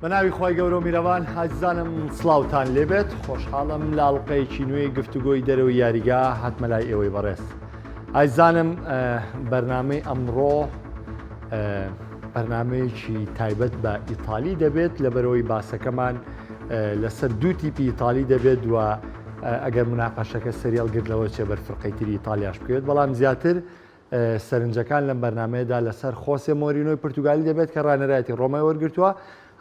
بەناوی خۆی گەورە و میرەوان حەزانم سڵاوتان لێبێت خۆشحاڵم لاڵقەیەکی نوێی گفتوگۆی دەرەوەی یاریگا هاتمە لای ئێوەی بەڕێز. ئایزانم بەرنامەی ئەمڕۆ بەرنمەیەکی تایبەت بە ئیتالی دەبێت لەبەرەوەی باسەکەمان لەسەر دوو تیپی ئیتالی دەبێت و ئەگەر مناقەشەکە سریال گرلەوە چێ بەرفرقەی تری ئیتالیاش بکەوێت، بەڵام زیاتر سەرنجەکان لەم بەرنمەیەدا لەسەر خۆسێ مۆرینۆی پرتوگالی دەبێت کە ڕانەرایەتی ڕۆمای وەرگرتووە،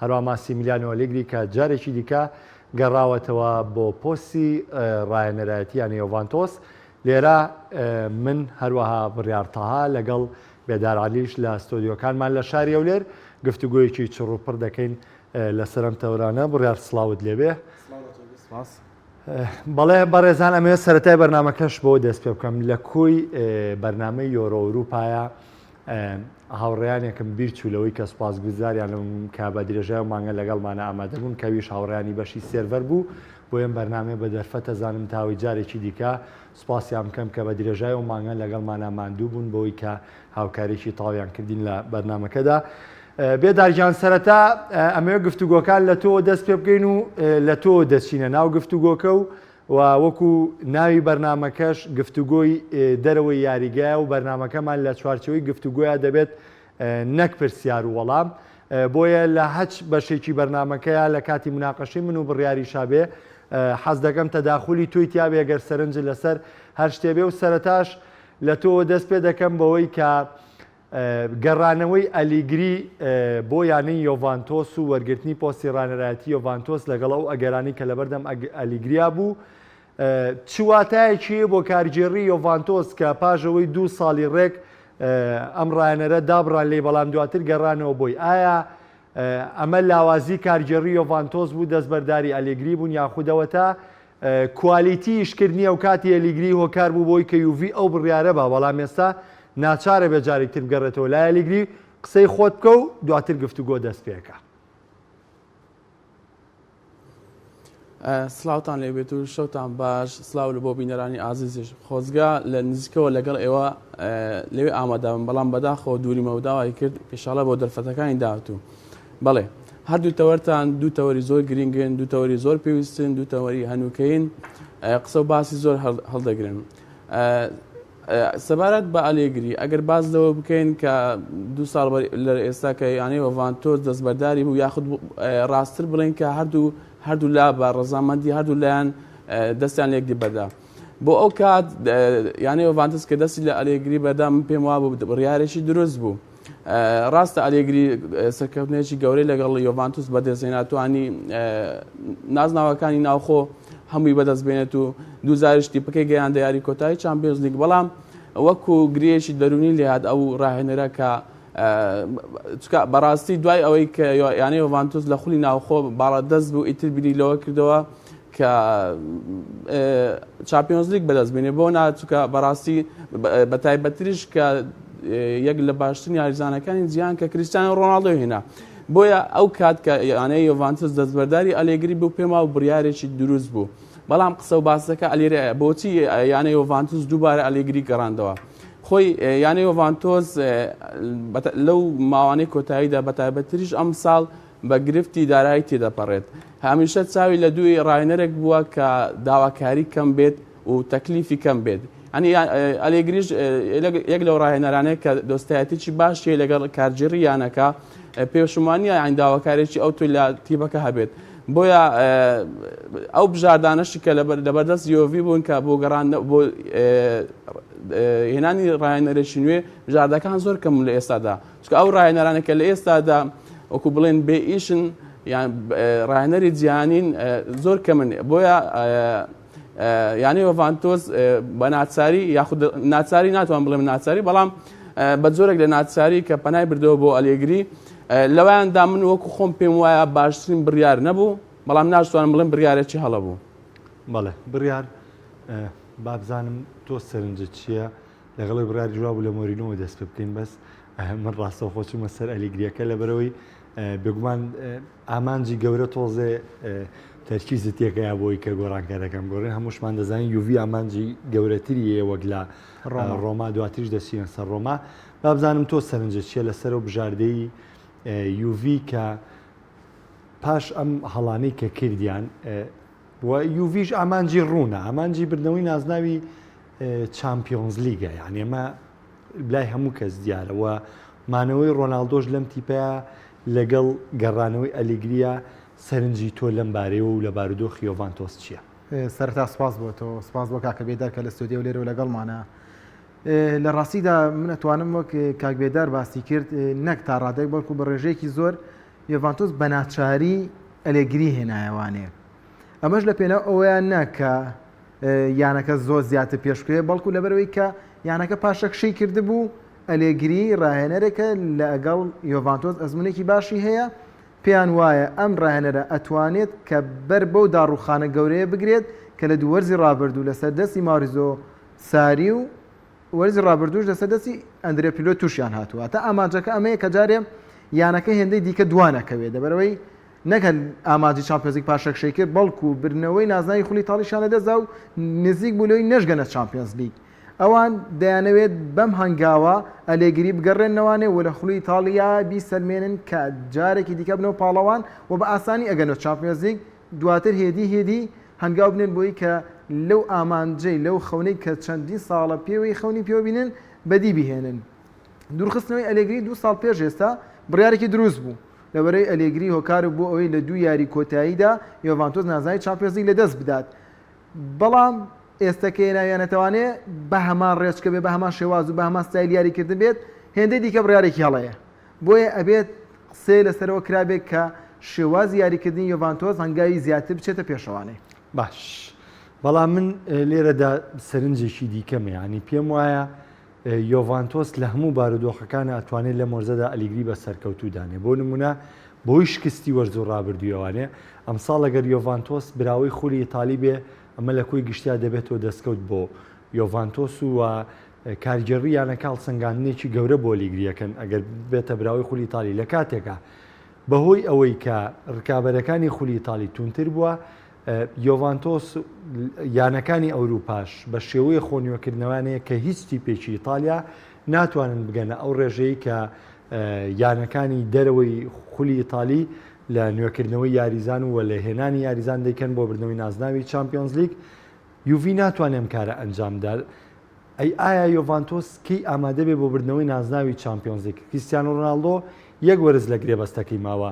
هەروە ماسیمیلیانۆ ئەلێگری کە جارێکی دیکە گەڕاوەتەوە بۆ پۆستی ڕایەنەرایەتی یان یۆڤانتۆس. لێرە من هەروەها بڕیارتەها لەگەڵ بێدارعالیش لە ستۆدیۆکانمان لە شاری ئەولێر گفتوگۆیەکی چڕوپڕ دەکەین لەسەرم تەورانە. بڕیار سڵاوت لێبێ. بەڵێ بەڕێزان، ئەمێ سەرەتای بەرنمەکەش بۆ دەست پێ بکەم. لە کۆی بەرنمەی یۆرۆ ئەوروپایە هاوڕێیانێکم بیر چوولەوەی کە سوپاسگوزاریانم کە بە درێژای و مانگە لەگەڵمانە ئامادەبوون کەویش هاوڕێیانی بەشی سێرڤەر بوو بۆ ئەم بەرنامێ بە دەرفەت ئەزانم تاوی جارێکی دیکە سوپاسیان بکەم کە بە درێژای و مانگە لەگەڵمانە ماندوو بوون بۆی کە هاوکاریی تاویان کردین لە بەرنمەکەدا. بێدارجان، سەرەتا ئەمەوێ گفتوگۆکان لە تۆ دەست پێ بکەین و لە تۆ دەچینە ناو گفتوگۆکە و وەکو ناوی بەرنمەکەش گفتوگۆی دەرەوەی یاریگایە و بەرنمەکەمان لە چوارچەوەی گفتوگۆیە دەبێت نەک پرسیار و وەڵام. بۆیە لە هەچ بەشێکی بەرنمەکەیە لە کاتی مناقەشی من و بڕیاری شابێ حەز دەکەم تەداخولی توی تیاابێ گەر سەرنج لەسەر هەر شتێبێ و سەرەتاش لە تۆ دەست پێ دەکەم بەوەی کە گەڕانەوەی ئەلیگری بۆ یانەی یۆڤانتۆس و وەرگرتنی پۆستی ڕانەرایەتی یۆڤانتۆس لەگەڵ ئەو ئەگەرانی کە لەبەردەم ئەلیگریا بوو چواتایەکی بۆ کارگێڕی یۆڤانتۆس کە پاژەوەی 2 ساڵی ڕێک ئەم ڕایەنەرە دابڕان لێ بەڵام دواتر گەڕانەوە بۆی. ئایا ئەمە لاوازی کارگێڕی یۆڤانتۆس بوو دەستبەرداری ئەلیگری بوون یاخودەوە تا کوالیتی ئیشکردنی ئەو کاتی ئەلیگری هۆکار بوو بۆی کە یوڤی ئەو بڕیارە بە بەڵام ئێستا ناچارە بێ جارێکتر بگەڕێتەوە لای ئەلیگری قسەی خۆت بکە و دواتر گفتوگۆ دەست پێکە. سلااوتان لێبێت و شەوتان باش. سلااو لە بۆ بینەرانی ئازیزش خۆزگا لە نزیکەوە لەگەڵ ئێوە لەوێ ئامادەبم، بەڵام بەداخەوە دووری مەوداوای کرد ئینشاڵە بۆ دەرفەتەکانی داهاتوو. بەڵێ هەردوو تەوەرتان دوو تەوەری زۆر گرنگن، دوو تەوەری زۆر پێویستن، دوو تەوەری هەنووکەین، قسە و باسی زۆر هەڵدەگرن. سەبارەت بە ئەلێگری ئەگەر باز لەوە بکەین کە 2 ساڵ لە ئێستا کە یانەی یۆڤانتۆس دەستبەرداری بوو یاخود ڕاستتر بڵێن کە هەردوو لا بە ڕەزامەندی هەردوو لایەن دەستیان لێکدی بەردا. بۆ ئەو کات یانەی یۆڤانتۆس کە دەستی لە ئەلێگری بەردا من پێم وا بوو بڕیارێکی دروست بوو. ڕاستە ئەلێگری سەرکەوتنێکی گەورەی لەگەڵ یۆڤانتۆس بەدەستهێناتوانی نازناوەکانی ناوخۆ هەمووی بەدەست بێنێت و دووزارش تیپەکەی گەیاندە یاری کۆتایی چامپیۆنز لیگ، بەڵام وەکو گرێشی دەرونی لێهات ئەو ڕاهێنەرە کە بەڕاستی دوای ئەوەی کە یانەی یۆڤانتۆس لە خولی ناوخۆ باڵەدەست بوو ئیتر بینی لەوە کردەوە کە چامپیۆنز لیگ بەدەست بێنێ بۆ ناچووکە بەڕاستی بەتایبەتریش کە یەک لە باشترین یاریزانەکانی جیهان کە کریستیانۆ ڕۆناڵدۆ هێنا. بۆیە ئەو کات کە یانەی یۆڤانتۆس دەستبەرداری ئەلێگری بوو پێم وایە بڕیارێکی دروست بوو. بەڵام قسە و باسەکە ئەلێرەیە بۆچی یانەی یۆڤانتۆس دووبارە ئەلێگری گەڕاندەوە. خۆی یانەی یۆڤانتۆس لەو ماوانەی کۆتاییدا بەتایبەتریش ئەم ساڵ بە گرفتی دارایی تێدەپەڕێت. هەمیشە چاوی لە دووی ڕاهێنەرێک بووە کە داواکاری کەم بێت و تەکلیفی کەم بێت. ئەنی ئەلێگریش یەک لەو ڕاهێنەرانەیە کە دۆستایەتێکی باشیە لەگەڵ کارگێڕی یانەکە پێشمانیە ئاین داواکارێکی ئەو توی لە تیپەکە هەبێت. بۆیە ئەو بژاردانەشی کە لەبەردەست یۆڤی بوون کە بۆ گەڕان بۆ هێنانی ڕاهێنەرێکی نوێ بژاردەکان زۆر کەم لە ئێستادا، چونکە ئەو ڕاهێنەرانێکە لە ئێستادا وەکو بڵێن بێ ئیشن یان ڕاهێنەری جیهانین زۆر کەمن. بۆیە یانەی یۆڤانتۆس بە ناچاری یاخود ناچاری ناتوان بڵێم ناچاری، بەڵام بە جۆرێک لە ناچاری کە پەنای بردەوە بۆ ئەلێگری لەوایاندا من وەکو خۆم پێم وایە باشترین بڕیار نەبوو، بەڵام ناشتوانم بڵێم بڕیارێکی هەڵە بوو. بەڵێ بڕیار بابزانم تۆ سەرنجە چییە لەگەڵی بڕیاری جواب بوو لە مۆرینۆوە دەست پێ بکەین. بەس من ڕاستەوە خۆچوومە سەر ئەلیگریەکە لەبەرەوەی بێگومان ئامانجی گەورە تۆزێ تەرکیزت تێکەیە بۆی کە گۆڕانکارەکەم گۆڕێن هەمووشمان دەزانین یوڤی ئامانجی گەورەتریە وەک لە ڕۆما دواتریش دەچینە سەر ڕۆما. بابزانم تۆ سەرنجە چییە لەسەر و بژاردەی یوڤی کە پاش ئەم هەڵانەی کە کردیان یوڤیش ئامانجی ڕوونە ئامانجی بردنەوەی نازناوی چامپیۆنز لیگە یعنی ئێمە لای هەموو کەس دیارەوە مانەوەی ڕۆناڵدۆش لەم تیپەیە لەگەڵ گەڕانەوەی ئەلیگریە سەرنجی تۆ لەم بارەیەوە و لە بارودۆخ یۆڤانتۆس چییە؟ سەرتا سپاس بۆ تۆ سپاس بۆ کاکە بێدار کە لە ستودیۆ لێرە و لەگەڵمانە لە ڕاستیدا من ئەتوانم وەک کاک بێدار باسی کرد نەک تا ڕادێک بەڵکو بە ڕێژەیەکی زۆر یۆڤانتۆس بە ناچاری ئەلێگری هێنایەوانێ ئەمەش لە پێناو ئەوەیان ناکە یانەکە زۆر زیاتر پێشکرێ بەڵکو لەبەرەوەی کە یانەکە پاشەکشەی کردبوو ئەلێگری ڕاهێنەرێکە لەگەڵ یۆڤانتۆس ئەزمونێکی باشی هەیە پێیان وایە ئەم ڕاهێنەرە ئەتوانێت کە بەر بەو داڕوخانە گەورەیە بگرێت کە لە دوو وەرزی ڕابردوو لەسەر دەستی ماریزۆ ساری و وەرزی ڕابردووش لەسەر دەستی ئەندرێ پیلۆ تووشیان هاتووە تا ئامانجەکە ئەمەیە کە جارێ یانەکە هێندەی دیکە دوانەکەوێت دەبەرەوەی نەکە ئاماجی چامپیۆنزیک پاشەکشەی کرد بەڵکو برنەوەی نازناوی خولی ئیتاڵیشان لەدەستا و نزیک بوو لەوەی نەژگەنە چامپیۆنز لیگ ئەوان دەیانەوێت بەم هەنگاوە ئەلێگری بگەڕێنەوانێ و لە خولی ئیتاڵیا بیسەلمێنن کە جارێکی دیکە بنەوە پاڵەوان و بە ئاسانی ئەگەنەوە چامپیۆنز لیگ دواتر هێدی هەنگاو بنێن بۆی کە لەو ئامانجەی لەو خەونەی کە چەندین ساڵە پێوەی خەونی پێوە بینن بەدی بهێنن دوورخستنەوەی ئەلێگری 2 ساڵ پێش ئێستا بڕیارێکی دروست بوو لەبەرەوەی ئەلێگری هۆکار بوو ئەوەی لە 2 یاری کۆتاییدا یۆڤانتۆس نازانی چامپیۆنز لیگ لەدەست بدات بەڵام ئێستاکە ناویانەتەوانێ بە هەمان ڕێچکە بێ بە هەمان شێواز و بە هەمان ستایل یاریکردن بێت هێندەی دیکە بڕیارێکی هەڵەیە بۆیە ئەبێت قسەی لەسەرەوە کرابێت کە شێوازی یاریکردنی یۆڤانتۆس هەنگاوی زیاتر بچێتە پێشەوانێ باش بەڵام من لێرەدا سەرنجێکی دیکەمە ینی پێم وایە یۆڤانتۆس لە هەموو بارودۆخەکانە ئەتوانێت لە مۆرزەدا ئەلیگری بە سەرکەوتودانێ بۆ نمونە بۆی شکستی وەرز و ڕابردوویەوانێ ئەمساڵ لەگەر یۆڤانتۆس براوەی خولی ئیتالی بێ ئەمە لە کۆی گشتیا دەبێتەوە دەستکەوت بۆ یۆڤانتۆس و کارگەڕی یانە کاڵ سنگاندنێکی گەورە بۆ لیگریەکەن ئەگەر بێتە براوی خولی ئیتالی لە کاتێکە بەهۆی ئەوەی کە ڕکابەرەکانی خولی ئیتالی تونتر بووە یۆڤانتۆس یانەکانی ئەوروپاش بە شێوەیە خۆنیوەکردنەوانەیە کە هیچ تیپێکی ئیتالیا ناتوانن بگەنە ئەو ڕێژەیە کە یانەکانی دەرەوەی خولی ئیتالی لە نوێکردنەوەی یاریزان و لە هێنانی یاریزان دەیکەن بۆ بردنەوەی نازناوی چامپیۆنز لیگ یوڤی ناتوانێم کارە ئەنجامدار ئایا یۆڤانتۆس کەی ئامادە بێ بۆ بردنەوەی نازناوی چامپیۆنز لیگ کریستیانۆ ڕۆناڵدۆ یەک وەرز لە گرێبەستەکەی ماوە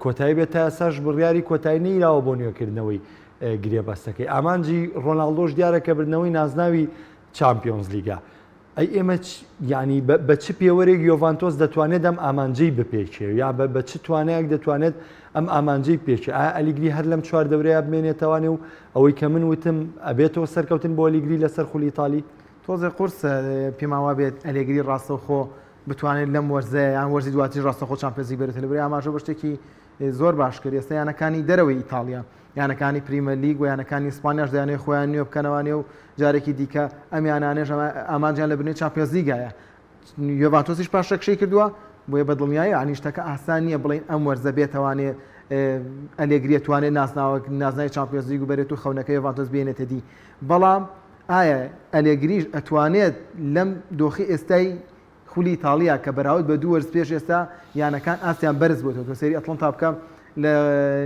کۆتایی بێت تا ئێساش بڕیاری کۆتایی نەیراوە بۆ نوێکردنەوەی گرێبەستەکەی ئامانجی ڕۆناڵدۆش دیارە کە بردنەوەی نازناوی چامپیۆنز لیگە ئەی ئێمە ینی بە چ پێوەرێک یۆڤانتۆس دەتوانێت ئەم ئامانجەی بپێچێ یا بە چ توانەیەک دەتوانێت ئەم ئامانجەی پێچێ ئایا ئەلیگری هەر لەم 4 دەورەیە بمێنێتەوانێ و ئەوەی کە من وتم ئەبێتەوە سەرکەوتن بۆ ئەلیگری لەسەر خولی ئیتالی تۆزێ قورس پێماوا بێت ئەلێگری ڕاستەوخۆ بتوانێت لەم وەرزەیە یان وەرزی دواتری ڕاستەخۆ چامپیۆنز لیگ بێت لەبەر ئاماژە بە شتێکی زۆر باش کرد ئێستا یانەکانی دەرەوەی ئیتالیا یانەکانی پریمەر لیگ و یانەکانی ئیسپانیاش دەیانێت خۆیان نوێ بکەنەوانێ و جارێکی دیکە ئەم یانانێژ ئامانجیان لە بنێ چامپیۆنز لیگایە یۆڤانتۆسیش پاشەکشەی کردووە بۆیە بەدڵنیایی ئانی شتەکە ئاسان نییە بڵین ئەم وەرزە بێتەوانێ ئەلێگری توانێت نازناوی چامپیۆنز لیگ و بەرێت و خەونەکە یۆڤانتۆس بێنێتە دی بەڵام ئایا ئەلێگریش ئەتوانێت لەم دۆخی ئێستای خولی ئیتالیا کە بەراورد بە 2 وەرز پێش ئێستا یانەکان ئاسیان بەرز بۆتەوە سەری ئەتڵەنتا بکە لە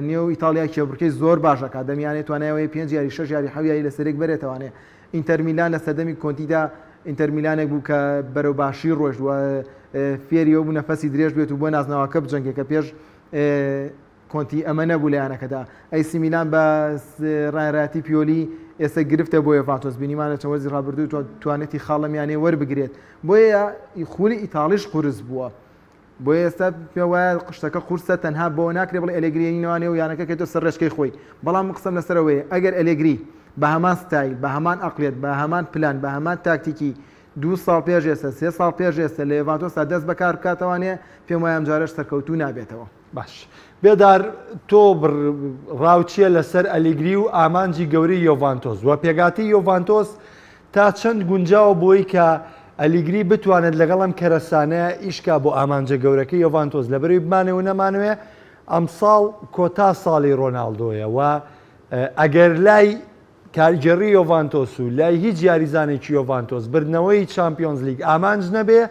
نێو ئیتالیا کێبڕکەی زۆر باشەکە دەمیانێت توانایەوەی 5 یاری 6 یاری 7 یاری لەسەرێک بێتەوانێ ئینتەر میلان لە سەردەمی کۆنتیدا ئینتەر میلانێک بوو کە بەرەو باشی ڕۆژوە فێریەوە بوو نەفەسی درێژ بێت و بۆ نازناوەکە بجەنگێکە پێش کۆنتی ئەمە نەبوو لە یانەکەدا ئەیسی میلان بە ڕایەتی پیۆلی ئێستا گرفتە بۆ یۆڤانتۆس بینیمانە چەند وەرزی ڕابردوو توانێتی خاڵەمیانێ وەربگرێت بۆیە خولی ئیتاڵیش قورس بووە بۆیە ئێستا پێ وایە قشتەکە قورسە تەنها بۆ ناکرێت بڵێ ئەلێگریینەوانێ و یانەکە کێتۆ سەر ڕێچکەی خۆی بەڵام قسەم لەسەرەوەیە ئەگەر ئەلێگری بە هەمان ستایل بە هەمان ئەقلێت بە هەمان پلان بە هەمان تاکتیکی 2 ساڵ پێش ئێستا 3 ساڵ پێش ئێستا لە یۆڤانتۆستا دەست بەکار بکاتەوانێ پێم وایە ئەم جارەش سەرکەوتوو نابێتەوە باش بێدار تۆ ڕاوچیە لەسەر ئەلیگری و ئامانجی گەورەی یۆڤانتۆس وە پێگاتی یۆڤانتۆس تا چەند گونجاوە بۆی کە ئەلیگری بتوانێت لەگەڵ ئەم کەرەسانەیە ئیشکا بۆ ئامانجە گەورەکەی یۆڤانتۆس لەبەرەوەی بمانەوە نەمانوێ ئەم ساڵ کۆتا ساڵی ڕۆناڵدۆیە و ئەگەر لای کارگەڕی یۆڤانتۆس و لای هیچ یاریزانێکی یۆڤانتۆس بردنەوەی چامپیۆنز لیگ ئامانج نەبێ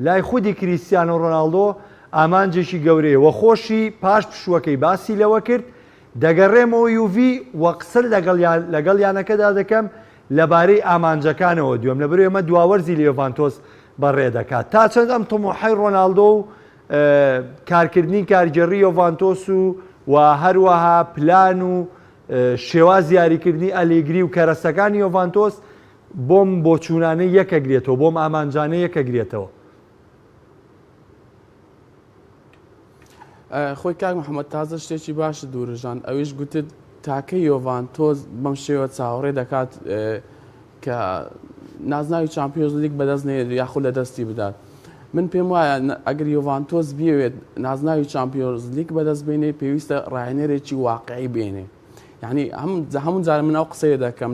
لای خودی کریستیانۆ ڕۆناڵدۆ ئامانجێکی گەورەیە وە خۆشی پاش پشووەکەی باسی لەوە کرد دەگەڕێمەوە یوڤی وە قسە لەگەڵ یانەکەدا دەکەم لەبارەی ئامانجەکانەوە دوێم لەبەر ئێمە دواوەرزی لیۆڤانتۆس بەڕێ دەکات تا چەند ئەم تۆمۆحەی ڕۆناڵدۆ و کارکردنی کارگەڕی یۆڤانتۆس و هەروەها پلان و شێواز یاریکردنی ئەلێگری و کەرەسەکانی یۆڤانتۆس بۆم بۆ چوونانەی یەکەگرێتەوە بۆم ئامانجانە یەکەگرێتەوە. خۆی کاک محەممەد تازە شتێکی باشە دوورژان ئەویش گوتت تاکە یۆڤانتۆز بەم شێوە چاوەڕێ دەکات کە نازناوی چامپیۆنز لیگ بەدەست نێت یاخود لە دەستی بدات. من پێم وایە ئەگەر یۆڤانتۆز بیاوێت نازناوی چامپیۆنز لیگ بەدەست بێنێ پێویستە ڕاهێنەرێکی واقعی بێنێ. یعنی هەموو جار من ئەو قسەیە دەکەم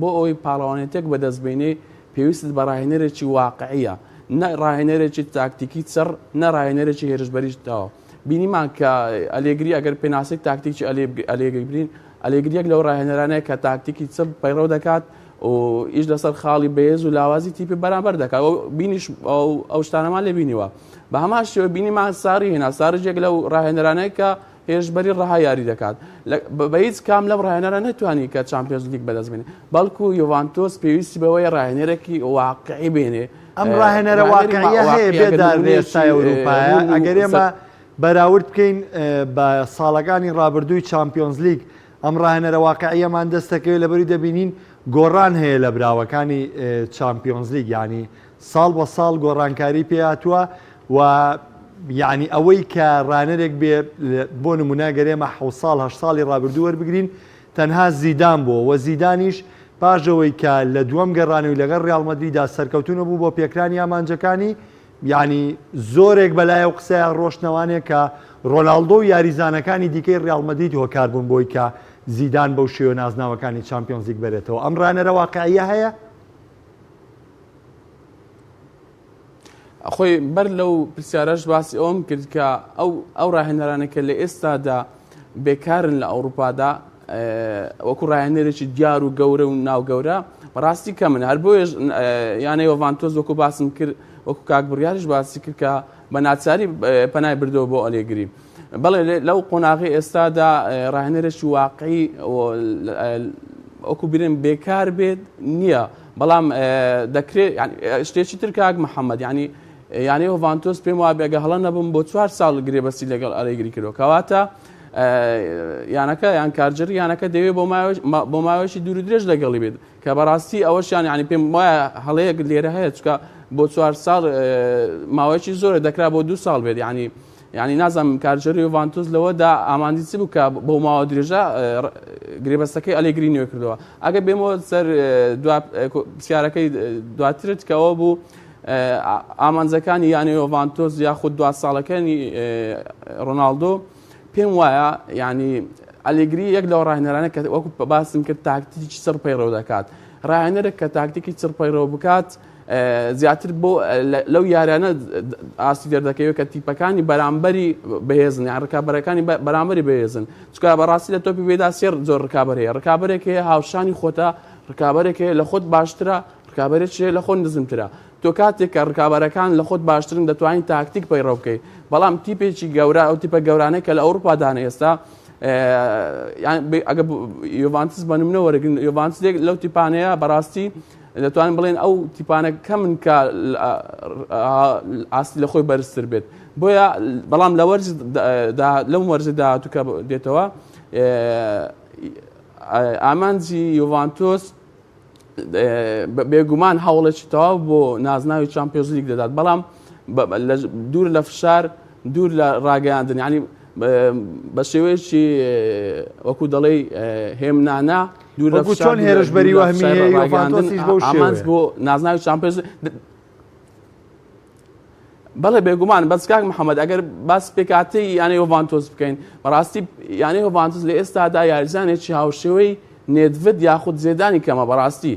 بۆ ئەوەی پاڵەوانێتێک بەدەست بێنێ پێویست بە ڕاهێنەرێکی واقعیە نە ڕاهێنەرێکی تاکتیکی چڕ نە ڕاهێنەرێکی هێرشبەریشتەوە. بینیمان کە ئەلێگری ئەگەر پێناسێک تاکتیکی ئەلێگری ئەلێگریەک لەو ڕاهێنەرانەیە کە تاکتیکی چڕ پەیڕەو دەکات و ئیش لەسەر خاڵی بەهێز و لاوازی تیپی بەرامبەر دەکات بینیش ئەو شتانەمان لێ بینیوە بە هەمان شێوە بینیمان ساری هێنا سارژێک لەو ڕاهێنەرانەیە کە هێرشبەری ڕەها یاری دەکات بە هیچ کام لەم ڕاهێنەرە نەتوانی کە چامپیۆنز لیگ بەدەست بێنێ بەڵکو یۆڤانتۆس پێویستی بەوەی ڕاهێنەرێکی واقعی بێنێ ئەم ڕاهێنەرە واقعیە هەیە بێدار ئێستای ئەوروپایە ئەگەر ئێمە بەراورد بکەین بە ساڵەکانی ڕابردووی چامپیۆنز لیگ ئەم ڕاهێنەرە واقعیەمان دەستەکەوێت لەبەری دەبینین گۆڕان هەیە لە براوەکانی چامپیۆنز لیگ ینی ساڵ بە ساڵ گۆڕانکاری پێهاتووە و یعنی ئەوەی کە ڕانەرێک بێ بۆ نمونە گەرێمە 7 ساڵ 8 ساڵی ڕابردوو وەربگرین تەنها زیدان بووە وە زیدانیش پاشەوەی کە لە دووەم گەڕانەوەی لەگەڵ ڕیاڵ مەدریددا سەرکەوتونە بوو بۆ پێکرانی ئامانجەکانی یعنی زۆرێک بەلایە و قسەیە ڕۆشنەوانێک کە ڕۆناڵدۆ و یاریزانەکانی دیکەی ڕیاڵ مەدرید هۆکار بوون بۆی کە زیدان بەو شێوە نازناوەکانی چامپیۆنز لیگ بێتەوە ئەم ڕانەرە واقعیە هەیە؟ خۆی بەر لەو پرسیارەش باسی ئەوم کرد کە ئەو ڕاهێنەرانەکە لە ئێستادا بێکارن لە ئەوروپادا وەکو ڕاهێنەرێکی دیار و گەورە و ناوگەورە بەڕاستی کە من هەر بۆیش یانەی یۆڤانتۆس وەکو باسم کرد وەکو کاک بڕیاریش باسی کرد کە بە ناچاری پەنای بردەوە بۆ ئەلێگری بەڵێ لەو قۆناغی ئێستادا ڕاهێنەرێکی واقعی وەکو بیرن بێکار بێت نییە بەڵام دەکرێت شتێکی تر کاک محەممەد یعنی یۆڤانتۆس پێم وایە بێگە هەڵە نەبووم بۆ 4 ساڵ گرێبەستی لەگەڵ ئەلێگری کردەوە کەواتە یانەکە یان کارجەری یانەکە دەوێت بۆ ماوەیەکی دوور و درێژ لەگەڵی بێت کە بەڕاستی ئەوەشیان ینی پێم وایە هەڵەیەک لێرە هەیە چکە بۆ 4 ساڵ ماوەیەکی زۆرە دەکرا بۆ 2 ساڵ بێت ینی نازانم کارجەری یۆڤانتۆس لەوەدا ئاماندی چ بوو کە بۆ ماوە درێژە گرێبەستەکەی ئەلێگری نوێ کردەوە ئەگە بێمەوە سەر پرسیارەکەی دواترت کەەوە بوو ئامانجەکانی یانی یۆڤانتۆس یاخود 2 ساڵەکانی ڕۆناڵدۆ پێم وایە ینی ئەلێگری یەک لەو ڕاهێنەرانە کە وەکو باسم کرد تاکتیکی چڕ پەیڕەو دەکات ڕاهێنەرێک کە تاکتیکی چڕ پەیڕەو بکات زیاتر بۆ لەو یاریانە ئاسی دەردەکەوێت کە تیپەکانی بەرامبەری بەهێزن یان ڕکابەرەکانی بەرامبەری بەهێزن چکە بەڕاستی لە تۆپی بێدا سێر زۆر ڕکابەر هەیە ڕکابەرێک هەیە هاوشانی خۆتە ڕکابەرێک هەیە لە خۆت باشترە ڕکابەرێک لە خۆت نزمترە تۆ کاتێک کە ڕکابەرەکان لە خۆت باشترن دەتوانین تاکتیک پەیڕەو بکەیت بەڵام تیپێکی گەورە ئەو تیپە گەورانەی کە لە ئەوروپادانە ئێستا ئەگە یۆڤانتس بە نمونە وەرەگرن یۆڤانتس لەو تیپانەیە بەڕاستی دەتوانین بڵێن ئەو تیپانە کەمن کە ئاستی لە خۆی بەرزتر بێت بۆیە بەڵام لەو وەرزی داهاتوو دێتەوە ئامانجی یۆڤانتۆس بێگومان هەوڵێکی تەواو بۆ نازناوی چامپیۆنز لیگ دەدات بەڵام دوور لە فشار دوور لە ڕاگەیاندن ینی بە شێوەیەکی وەکو دەڵێ هێمنانە دوور لە چۆن هێرشبەری وەهمی هەیە یۆڤانتۆسیش بەو ئامانج بۆ نازناوی چامپیۆنز بەڵێ بێگومان بەس کاک محەممەد ئەگەر باس پێکاتی یانەی یۆڤانتۆس بکەین بەڕاستی یانەی یۆڤانتۆس لە ئێستادا یاریزانێکی هاوشێوەی نێدڤد یاخود زێدانی کەمە بەڕاستی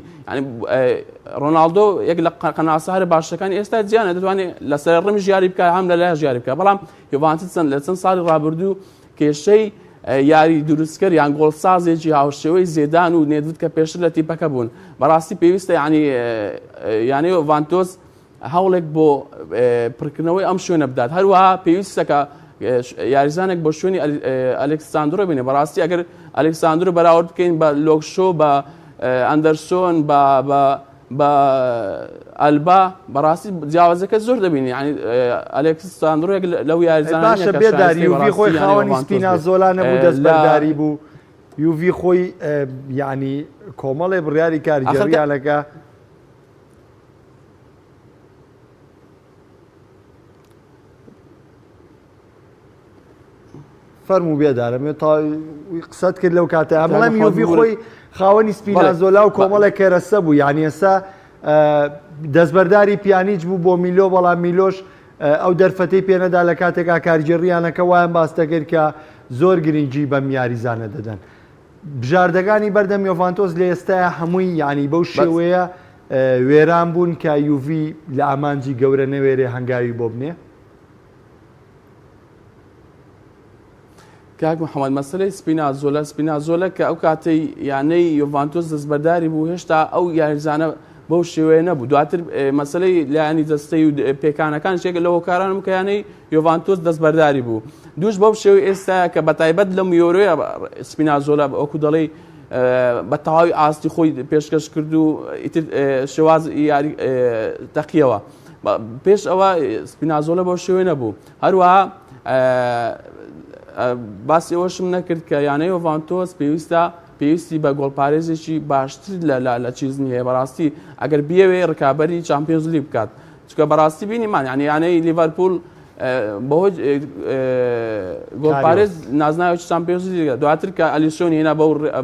ڕۆناڵدۆ یەک لە قەناسەهارە باشەکانی ئێستا جیانە دەتوانێت لە سەرڕمی ژیاری بکە هەم لە لای ژیاری بکە بەڵام یۆڤانتۆس لە چەند ساڵی ڕابردوو کێشەی یاری دروستکەر یان گۆڵسازێکی هاوشێوەی زێدان و نێدڤد کە پێشتر لە تیپەکە بوون بەڕاستی پێویستە یانی یۆڤانتۆس هەوڵێک بۆ پڕکردنەوەی ئەم شوێنە بدات هەروەها پێویستەکە یاریزانێک بۆ شوێنی ئەلێکساندرۆ بینێ بەڕاستی ئەگەر ئەلێکساندرۆ بەراورد بکەین بە لۆکشۆ بە ئەندەرسۆن بە ئەلبا بەڕاستی جیاوازەکە زۆر دەبینی ینی ئەلێکساندرۆیەک لەو یاریزانە باشە بێداری یوڤی خۆی خاوەنی سپینازۆلا نەبوو دەستبەرداری بوو یوڤی خۆی یعنی کۆمەڵێ بڕیاری کارگەڕیانەکە فەرموو بێدارم تا قسەت کرد لەو کاتە بەڵام یوڤی خۆی خاوەنی سپینازۆلا و کۆمەڵێک کەرەسە بوو یعنی ئێستا دەستبەرداری پیانیچ بوو بۆ میلۆ بەڵام میلۆش ئەو دەرفەتەی پێنەدا لە کاتێکا کارگەڕیانەکە وایان باس دەکرد کە زۆر گرنگی بەم یاریزانە دەدەن بژاردەکانی بەردەم یۆڤانتۆس لە ئێستاە هەمووی ینی بەو شێوەیە وێران بوون کە یوڤی لە ئامانجی گەورە نەوێرێ هەنگاوی بۆ بنێ کاک محەممەد مەسلەی سپینازۆلە کە ئەو کاتەی یانەی یۆڤانتۆس دەستبەرداری بوو هێشتا ئەو یاریزانە بەو شێوەیە نەبوو دواتر مەسلەی لایانی دەستەی و پێکانەکان شێک لە هۆکارانم کە یانەی یۆڤانتۆس دەستبەرداری بوو دووش بەو شێوەی ئێستا کە بەتایبەت لەم یۆرۆیە سپینازۆلە ئەوکو دەڵێ بە تەواوی ئاستی خۆی پێشکەش کرد و شێواز تەقیەوە پێش ئەوە سپینازۆلە بەو شێوەیە نەبوو هەروەها باسی ئەوەشم نەکرد کە یانەی یۆڤانتۆس پێویستی بە گۆڵپارێزێکی باشتر لە چیزنی هەیە بەڕاستی ئەگەر بیاوێ ڕکابەری چامپیۆنز لیگ بکات چکە بەڕاستی بینیمان یانەی لیڤەرپول بەهۆی گۆڵپارێز نازناوی چامپیۆنز لیگە دواتر کە ئەلیسۆنی هێنا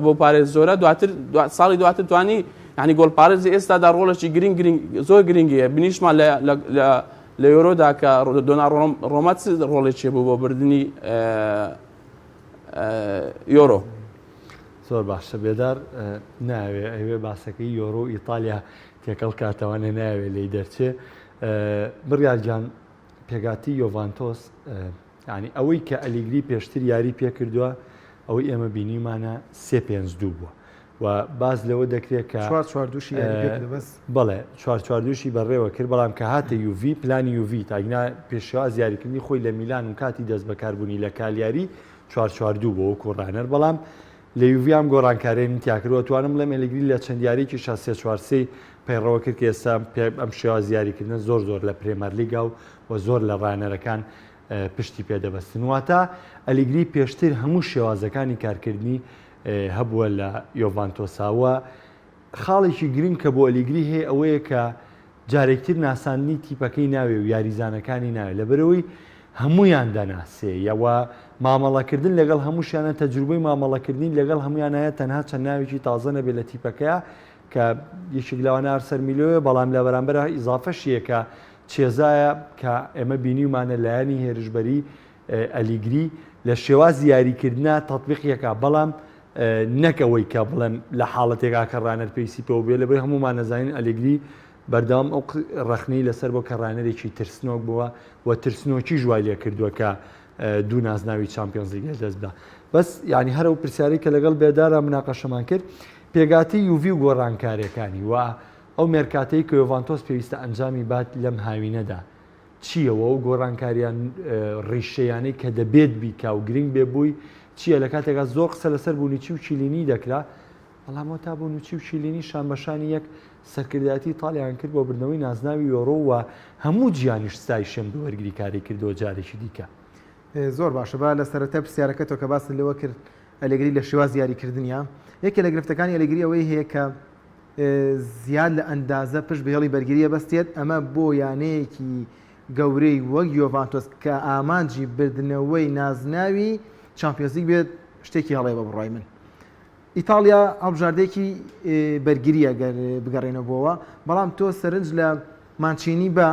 بۆ پارێز زۆرە دواتر ساڵی دواتر توانی ینی گۆڵپارێزی ئێستادا ڕۆڵێکی زۆر گرنگیە بنیشمان لە یۆرۆدا کە دۆناڕۆما ڕۆڵێکی بوو بۆ بردننی یۆرۆ زۆر باشە بێدار ناوێ ئەوێ باسەکەی یۆرۆ ئیتالیا تێکەڵ کاتەوانێ ناوێ لی دەرچێ بڕیارجان پێگاتی یۆڤانتۆس ینی ئەوەی کە ئەلیگری پێشتر یاری پێ کردووە ئەوەی ئێمە بینیمانە 3-5-2 بووە و باز لەوە دەکرێت کە بەڵێ 4-4-2شی بەڕێوە کرد بەڵام کە هاتە یوڤی پلانی یوڤی تاگنا پێشواز یاریکردنی خۆی لە میلان و کاتی دەست بەکاربوونی لە کالیاری 4-4-2 بۆ کۆڕانەر بەڵام لە یوڤیام گۆڕانکارێنی تیاکردوە توانم لەم ئەلیگری لە چەند یاریکی 6-3-4 پەیڕەوە کرد کە ئێستا ئەم شێواز یاریکردن زۆر لە پرێمەر لیگا و زۆر لە ڕانەرەکان پشتی پێدەبەستن واتە ئەلیگری پێشتر هەموو شێوازەکانی کارکردنی هەبووە لە یۆڤانتۆساوە خاڵێکی گرنگ کە بۆ ئەلیگری هەیە ئەوەیە کە جارێکتر ناساندنی تیپەکەی ناوێ و یاریزانەکانی ناوێ لەبەرەوەی هەمویان دەناسێ یاوە مامەڵەکردن لەگەڵ هەمووشیانە تەجروبەی مامەڵەکردنی لەگەڵ هەمویانایە تەنها چەند ناوێکی تازە نەبێت لە تیپەکەیە کە یەکێک لەوانە هەرسەر میلۆیە بەڵام لە بەرامبەر ئیزافەشیە کە چێزایە کە ئێمە بینیمانە لایەنی هێرشبەری ئەلیگری لە شێوازی یاریکردنا تەطبیقیەکە بەڵام نەکەوەی کە بڵێن لە حاڵەتێکا کە ڕانەر پێویستی پێوە بێ لەبەر هەمومان نەزانین ئەلیگری بەردەوام ئەو ڕەخنەی لەسەر بۆ کە ڕانەرێکی ترسنۆک بووە و ترسنۆکی ژوای لێ کردووە کە دوو نازناوی چامپیۆنز لیگ دەستدا بەس ینی هەرە و پرسیاری کە لەگەڵ بێدارە مناقەشەمان کرد پێگاتی یوڤی و گۆڕانکاریەکانی و ئەو مێرکاتەی کە یۆڤانتۆس پێویستە ئەنجامی بات لەم هاوینەدا چییەوە و گۆڕانکاریان ڕیشەیانەی کە دەبێت بیکا و گرنگ بێ بووی چییە لە کاتێکا زۆر قسە لەسەر بوونیچی و چیلینی دەکرا بەڵامەوە تا بوونیچی و چیلینی شانبەشانی یەک سەرکردایەتی ئیتالیان کرد بۆ بردنەوەی نازناوی یۆرۆ و هەموو گیانیش سای شەم وەرگری کاری کردەوە جارێکی دیکە زۆر باشە با لە سەرەتا پرسیارەکەتەوە کە باس لەوە کرد ئەلێگری لە شێواز یاریکردنیە یەکێ لە گرفتەکانی ئەلێگری ئەوەی هەیە کە زیاد لە ئەندازە پشت بەهێڵی بەرگریە بەستێت ئەمە بۆ یانەیەکی گەورەی وەک یۆڤانتۆس کە ئامانجی بردنەوەی نازناوی چامپیۆنز لیگ بێت شتێکی هەڵەیە بە بڕای من ئیتالیا هەڵبژاردەیەکی بەرگریە گەر بگەڕێنە بۆەوە بەڵام تۆ سەرنج لە مانچینی بە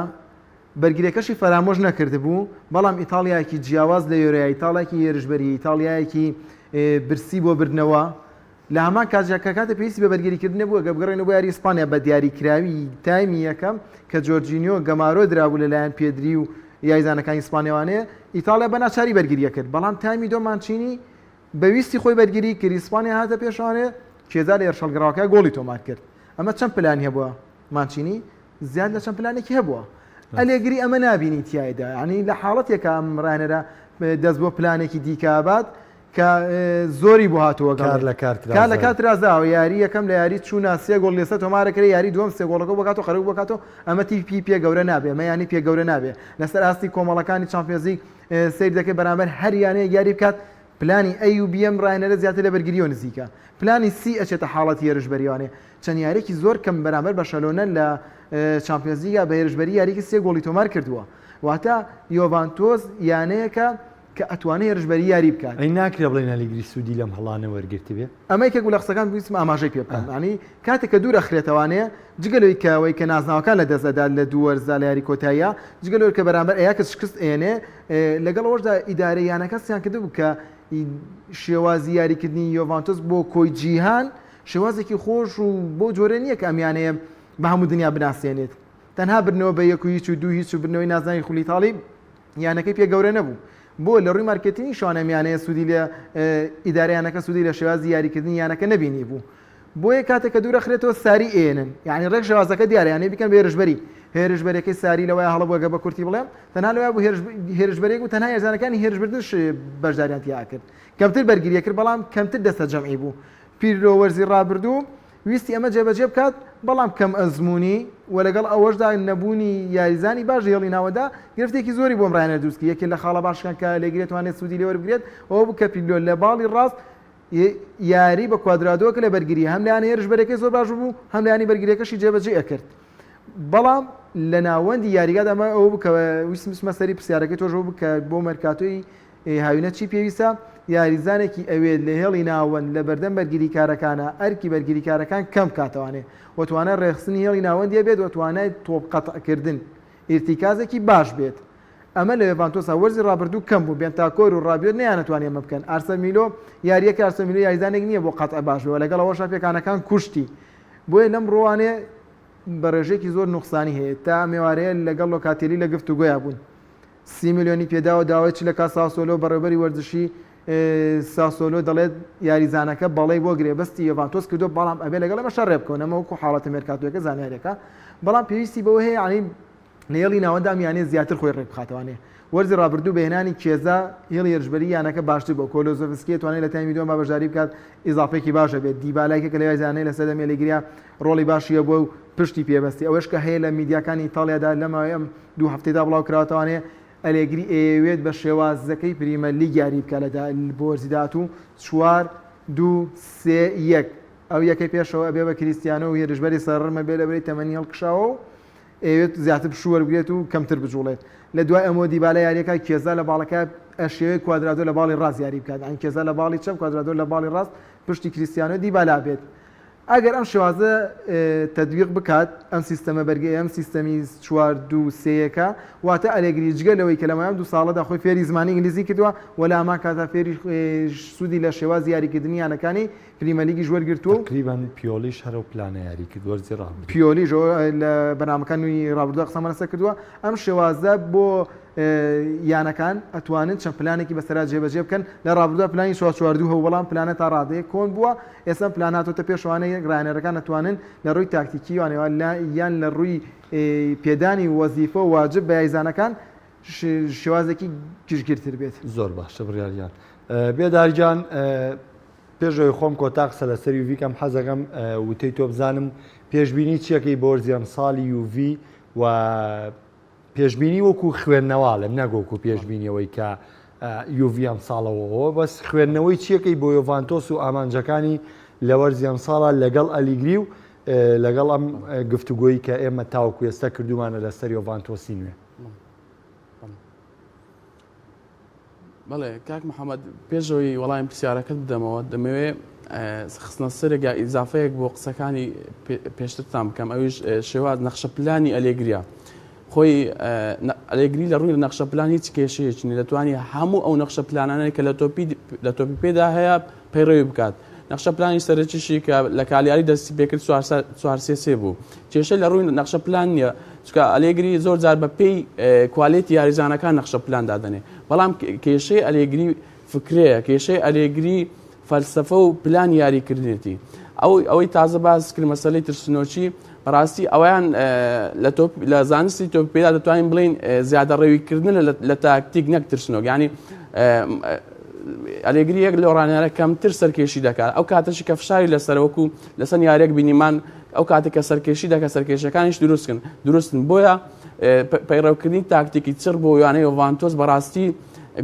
بەرگریەکەشی فەرامۆژ نەکرد بوو بەڵام ئیتالیایەکی جیاواز لە یۆرۆیە ئیتاڵایەکی هێرشبەری ئیتالیایەکی برسی بۆ بردنەوە لە هەمان کاتێکە کاتە پێویستی بە بەرگریکردن بووە گە بگەڕێنە بۆ یاری ئیسپانیا بە دیاریکراوی تایمی یەکەم کە جۆرجینیۆ گەمارۆ درابوو لەلایەن پێدری و یاریزانەکانی ئیسپانیاوانەیە ئیتالیا بە ناچاری بەرگریە کرد بەڵام تایمی دۆ مانچینی بەویستی خۆی بەرگری کرد ئیسپانیا هاتە پێشوانێ کێزار هێرشەڵگەڕاوەکە گۆڵی تۆمار کرد ئەمە چەند پلانی هەبووە مانچینی زیاد لە چەند پلانێکی هەبووە ئەلێگری ئەمە نبینی تایدا ینی لە حاڵەتێکە ئەم ڕانەرە دەست بۆ پلانێکی دیکابات کە زۆری بۆ هاتووە کار لە کات رازاوە یاری یەکەم لە یاری چوونە سێ گۆڵ لێسە تۆمارەکەی یاری دوم سێ گۆڵەکە بکات و خەرک بکاتەوە ئەمە تیپی پێ گەورە نابێ ئەمە ینی پێ گەورە نابێ لەسەر ئاستی کۆمەڵەکانی چامپیۆنز لیگ سیر دەکەی بەرامبەر هەر یانەیە یاری بکات پلانی ئەی و بیەم ڕایەنەرە زیاتر لە بەرگریەوە نزیکە پلانی سی ئەچێتە حاڵەتی هێرشبەریوانێ چەند یارێکی زۆر کەم بەرامبەر بەشەلۆنە لە چامپیۆنز لیگا بە هێرشبەری یاریکی سێ گۆڵی تۆمار کردووە واتە یۆڤانتۆس یانەیەکە کە ئەتوانێت هێرشبەری یاری بکات ئەی ناکرێ بڵێن ئەلیگری سوودی لەم هەڵانە وەرگرتی بێ ئەمە یەکێک لە قسەکان بیستم ئاماژەی پێ بکەم ینی کاتێک کە دوور ئەخرێتەوانەیە جگەلەوەی کەوەی کە نازناوەکان لە دەستداد لە دوو وەرزە لە یاری کۆتاییە جگەلەوەی کە بەرامبەر ئەیا کە شکست ئێنێ لەگەڵ ئەوەشدا ئیدارەیانەکە سیان کردبوو کە شێوازی یاریکردنی یۆڤانتۆس بۆ کۆی جیهان شێوازێکی خۆش و بۆ جۆرە نییە کە ئەمیانەیە بە هەموو دنیا بناسیێنێت تەنها برنەوە بە یەک و هیچ و دوو هیچ و برنەوەی نازانی خولیتاڵی یانەکەی پێ گەورە نەبوو بۆ لە ڕووی مارکتینی شوانەمیانەیە سوودی لە ئیدارەیانەکە سوودی لە شێوازی یاریکردنی یانەکە نبینی بوو بۆیە کاتێک کە دوورە خرێتەوە ساری ئێنن یعنی ڕێک شێوازەکە دیارە یانەی بکەن بە هێرشبەری هێرشبەرەکەی ساری لەوەی هەڵەبووە بە کورتی بڵێم تەنها لەوە بوو هێرشبەرێک و تەنها هێزانەکانی هێرشبردنش بەشداریان تیا کرد کەمتر بەرگریە کرد بەڵام کەمتر دەستە جەمعی بوو پیرۆ وەرزی ڕابردوو ویستی ئەمە جێبەجێ بکات بەڵام کەم ئەزمموی و لەگەڵ ئەوەشدا نەبوونی یاریزانی باش هێڵی ناوەدا گرفتێکی زۆری بۆم ڕایەنە دروستکە یەکێک لە خاڵە باشەکان کە لێگرێت توانێت سوودی لێوە بگرێت ئەوە بوو کە پیلۆ لە باڵی ڕاست یاری بە کوادرادۆکە لە بەرگری هەم لایەنە هێرشبەرەکەی زۆر باش بوو هەم لایانی بەرگریەکەشی جێبەجێ ئەکرد بەڵام لە ناوەندی یاریگات ئەمە ئەوە بوو کە ویستمە سەری پرسیارەکەی تۆژەوە بوو کە بۆ مەرکاتۆی هاوینە چی پێویستە یاریزانێکی ئەوێت لە هێڵی ناوەند لە بەردەم بەرگری کارەکانە ئەرکی بەرگری کارەکان کەم کاتەوانێ وتوانە ڕێخستنی هێڵی ناوەندیە بێت وتوانای تۆپ قەتعکردن ئیرتیکازێکی باش بێت ئەمە لە یۆڤانتۆس وەرزی ڕابردوو کەم بوو بێنتاکۆر و ڕابیۆت نەیانەتوانێت ئەمە بکەن ئارسەمیلۆ یاریەکە ئارسەمیلۆ یاریزانێک نییە بۆ قەتع باش بێت لەگەڵ ئەوەشە پێکانەکان کوشتی بۆیە لەم ڕۆوانێ بە ڕێژێکی زۆر نوقسانی هەیە تا میوارەیە لەگەڵ لۆکاتێری لە گفتوگۆیان بوون 30 میلیۆنی پێداوە داوای لە کا ساسۆلۆ بەڕێوەبەری وەرزشی ساسۆلۆ دەڵێت یاریزانەکە بەڵێ بۆ گرێبەستی یۆڤانتۆس کردو بەڵام ئەبێ لەگەڵ ئەمە شەڕێ بکەون ئەمە وەکو حاڵەتە مێرکاتۆیەکە زانیاریەکە بەڵام پێویستی بەوە هەیە ینی نێڵی ناوەندا میانێ زیاتر خۆی ڕێ بخاتەوانێ وەرزی ڕابردوو بەهێنانی کێزا هێڵی هێرشبەری یانەکە باشتر بۆ کۆلۆزۆڤسکی توانێت لە تایمی دووەمە بەشداری بکات ئیزافێکی باشە بێت دیبالایکە کە لە یاریزانەی لەسەر دەمێلێگریا ڕۆڵی باشیە بۆ و پشتی پێبەستی ئەوەش کە هەیە لە میدیاکانی ئیتاڵیادا لەماوەی ئەم دوو هەفتەیدا بڵاو کراوەتەوانێ ئەلێگری ئەوێت بە شێوازەکەی پریمە لیگ یاری بکە لە بۆ وەرزی داهاتوو 4 2 3 1 ئەو یەکەی پێشەوە ئەبێ بە کریستیانۆ و هێرشبەری سەرڕمە بێ لەبەری تەمەنی هەڵکشاوە و ئەوێت زیاتر پشووە بگرێت و کەمتر بجوڵێت لە دوای ئەمە دیبالە یاریەکە کێزا لە باڵەکە ئەشێوەی کوادرادۆ لە باڵی ڕاست یاری بکات ئەن کێزا لە باڵی چەپ کوادرادۆ لە باڵی ڕاست پشتی کریستیانۆ دیبالا بێت ئەگەر ئەم شێوازە تەدویق بکات ئەم سیستەمە بەرگەی ئەم سیستەمی 4 2 3ەکە واتە ئەلێگری جگەلەوەی کە لەمایان 2 ساڵەدا خۆی فێری زمانی ئینگلیزی کردووە وەلاما کاتە فێری سوودی لە شێواز یاریکردنی یانەکانی پریمەلیگی ژوەرگرتووە تقریبان پیۆلیش هەرە و پلانە یاری کرد وەرزی ڕابردوو پیۆلیش لە بەنامەکانی ڕابردووە قسەمەنەسە کردووە ئەم شێوازە بۆ یانەکان ئەتوانن چەند پلانێکی بەسەرا جێبەجێ بکەن لە ڕابردووە پلانی 442 هەو بەڵام پلانە تا ڕادەیە کۆن بووە ئێستا پلاناتۆتە پێشوانەیە ڕایەنەرەکان ئەتوانن لە ڕووی تاکتیکی وانێوە یان لە ڕووی پێدانی وەزیفە و واجب بە یاریزانەکان شێوازێکی گشتگیرتر بێت زۆر باشە بڕیاریان بێدارجان پێشەوەی خۆم کۆتا قسە لەسەر یوڤی کەم حەزەکەم وتەی تۆ بزانم پێشبینی چیەکەی بۆ وەرزی ئەم ساڵی یوڤی و پێشبینی وەکو خوێندنەوەڵم نەگۆکو پێشبینیەوەی کە یوڤی ئەم ساڵەوەەوە بەس خوێندنەوەی چیەکەی بۆ یۆڤانتۆس و ئامانجەکانی لە وەرزی ئەم ساڵە لەگەڵ ئەلیگری و لەگەڵ ئەم گفتوگۆیی کە ئێمە تاوەکو ئێستا کردومانە لەسەر یۆڤانتۆسی نوێ. بەڵێ کاک محەممەد پێشەوەی وەڵامی پرسیارەکەت بدەمەوە دەمەوێت خستنە سەرێکا ئیزافەیەک بۆ قسەکانی پێشترتان بکەم ئەویش شێواز نەخشە پلانی ئەلێگریە خۆی ئەلێگری لە ڕووی لە نەخشە پلان هیچ کێشەیەکی دەتوانانی هەموو ئەو نەخشە پلانانەی کە لە تۆپی پێدا هەیە پەیڕێوی بکات نەخشە پلانی سەرچیشی کە لە کالیاری دەستی پێکرد 4 بوو کێشە لە ڕووی نەخشە پلان نیە چکە ئەلێگری زۆر جار بە پێی کوالیتی یاریزانەکان نەخشە پلان دادەنێ بەڵام کێشەی ئەلێگری فکرەیە کێشەی ئەلێگری فەلسەفە و پلان یاریکردنێتی ئەوەی تازە باز کرد مەسەلەی ترسنۆچی بەڕاستی ئەویان لە زانستی تۆپێدا دەتوانین بڵین زیادە ڕێویکردن لە تاکتیک نەک ترسنەوە ینی ئەلێگری یەک لە ڕانیارە کەمتر سەرکێشی دەکات ئەو کاتەشی کە فشاری لەسەرەوەکو لەسەر یاریەک بینیمان ئەو کاتێک کە سەرکێشی دەکە سەرکێشەکانیش دروستن بۆیە پەیڕەوکردنی تاکتیکی چڕ بۆ یانەی یۆڤانتۆس بەڕاستی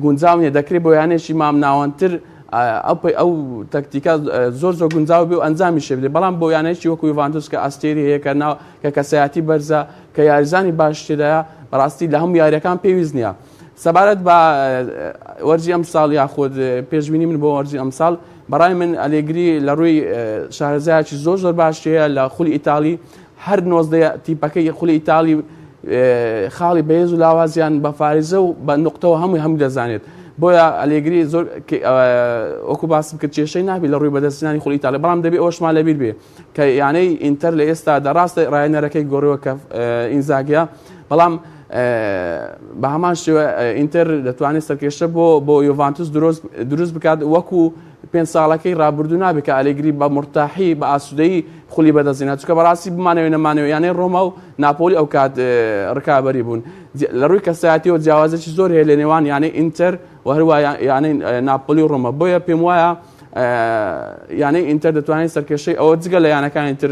گونجاو نیە دەکرێت بۆ یانێکی مامناوەنتر ئەو تەکتیکە زۆر گونجاو بێ و ئەنجامی شێ بدێ بەڵام بۆ یانەیەکی وەکو یۆڤانتۆس کە ئەستێری هەیە کە کەسایەتی بەرزە کە یاریزانی باش تێدایە بەڕاستی لە هەموو یاریەکان پێویست نییە سەبارەت بە وەرجی ئەمساڵ یاخود پێشبینی من بۆ وەرجی ئەمساڵ بەڕای من ئەلێگری لە ڕووی شارەزایکی زۆر باش هەیە لە خولی ئیتالی هەر نۆزدە تیپەکەی خولی ئیتالی خاڵی بەهێز و لاوازیان بە فارزە و بە نقطەوە هەموو دەزانێت بۆیە ئەلێگری زۆر وەکو باسم کرد کێشەی نابێت لە ڕووی بەدەستێنانی خولی ئیتالی بەڵام دەبێت ئەوەشمان لەبیر بێ کە یانەی ئینتەر لە ئێستا دەڕاستە ڕایەنەرەکەی گۆڕەوە کە ئینزاگیا بەڵام بە هەمان شێوە ئینتەر دەتوانێت سەرکێشە بۆ یۆڤانتۆس دروست بکات وەکو 5 ساڵەکەی ڕابردوو نابێت کە ئەلێگری بە مرتاحی بە ئاسوودەیی خولی بەدەستێنات چونکە بەڕاستی بمانەوێ نەمانەوێ یانەی ڕۆما و ناپۆلی ئەو کات ڕکابەری بوون لە ڕووی کەسایەتیەوە جیاوازێکی زۆر هەیە لە نێوان یانەی ئینتەر و هەروە یانەی ناپۆلی و ڕۆما بۆیە پێم وایە یانەی ئینتەر دەتوانێت سەرکێشەی ئەوە جگە لە یانەکانی تر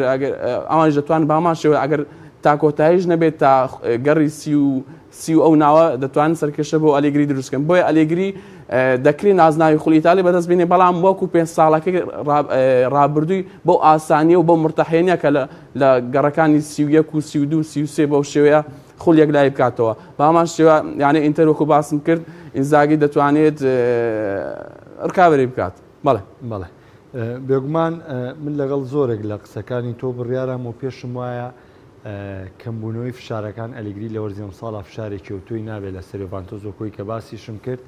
ئەوانش دەتوان بە هەمان شێوە ئەگەر تا کۆتاییش نەبێت تا گەڕی سی و ئەو ناوە دەتوانن سەرکێشە بۆ ئەلێگری دروستکەن بۆیە ئەلێگری دەکرێت نازناوی خولی ئیتالی بەدەست بێنێ بەڵام وەکو 5 ساڵەکەی ڕابردووی بۆ ئاسانیە و بۆ مرتەحێنە کە لە گەڕەکانی 31 و 32 33 بەو شێوەیە خولیەک لای بکاتەوە بە هەمان شێوە یانەی ئینتەر وەکو باسم کرد ئینزاگی دەتوانێت ڕکابەری بکات بەڵێ بێگومان من لەگەڵ زۆرێک لە قسەکانی تۆ بڕیارم و پێشم وایە کەمبوونەوەی فشارەکان ئەلێگری لە وەرزی ئەمساڵە فشارێکی ئەوتۆی نابێت لە سەر یۆڤانتۆس وەکۆی کە باسیشم کرد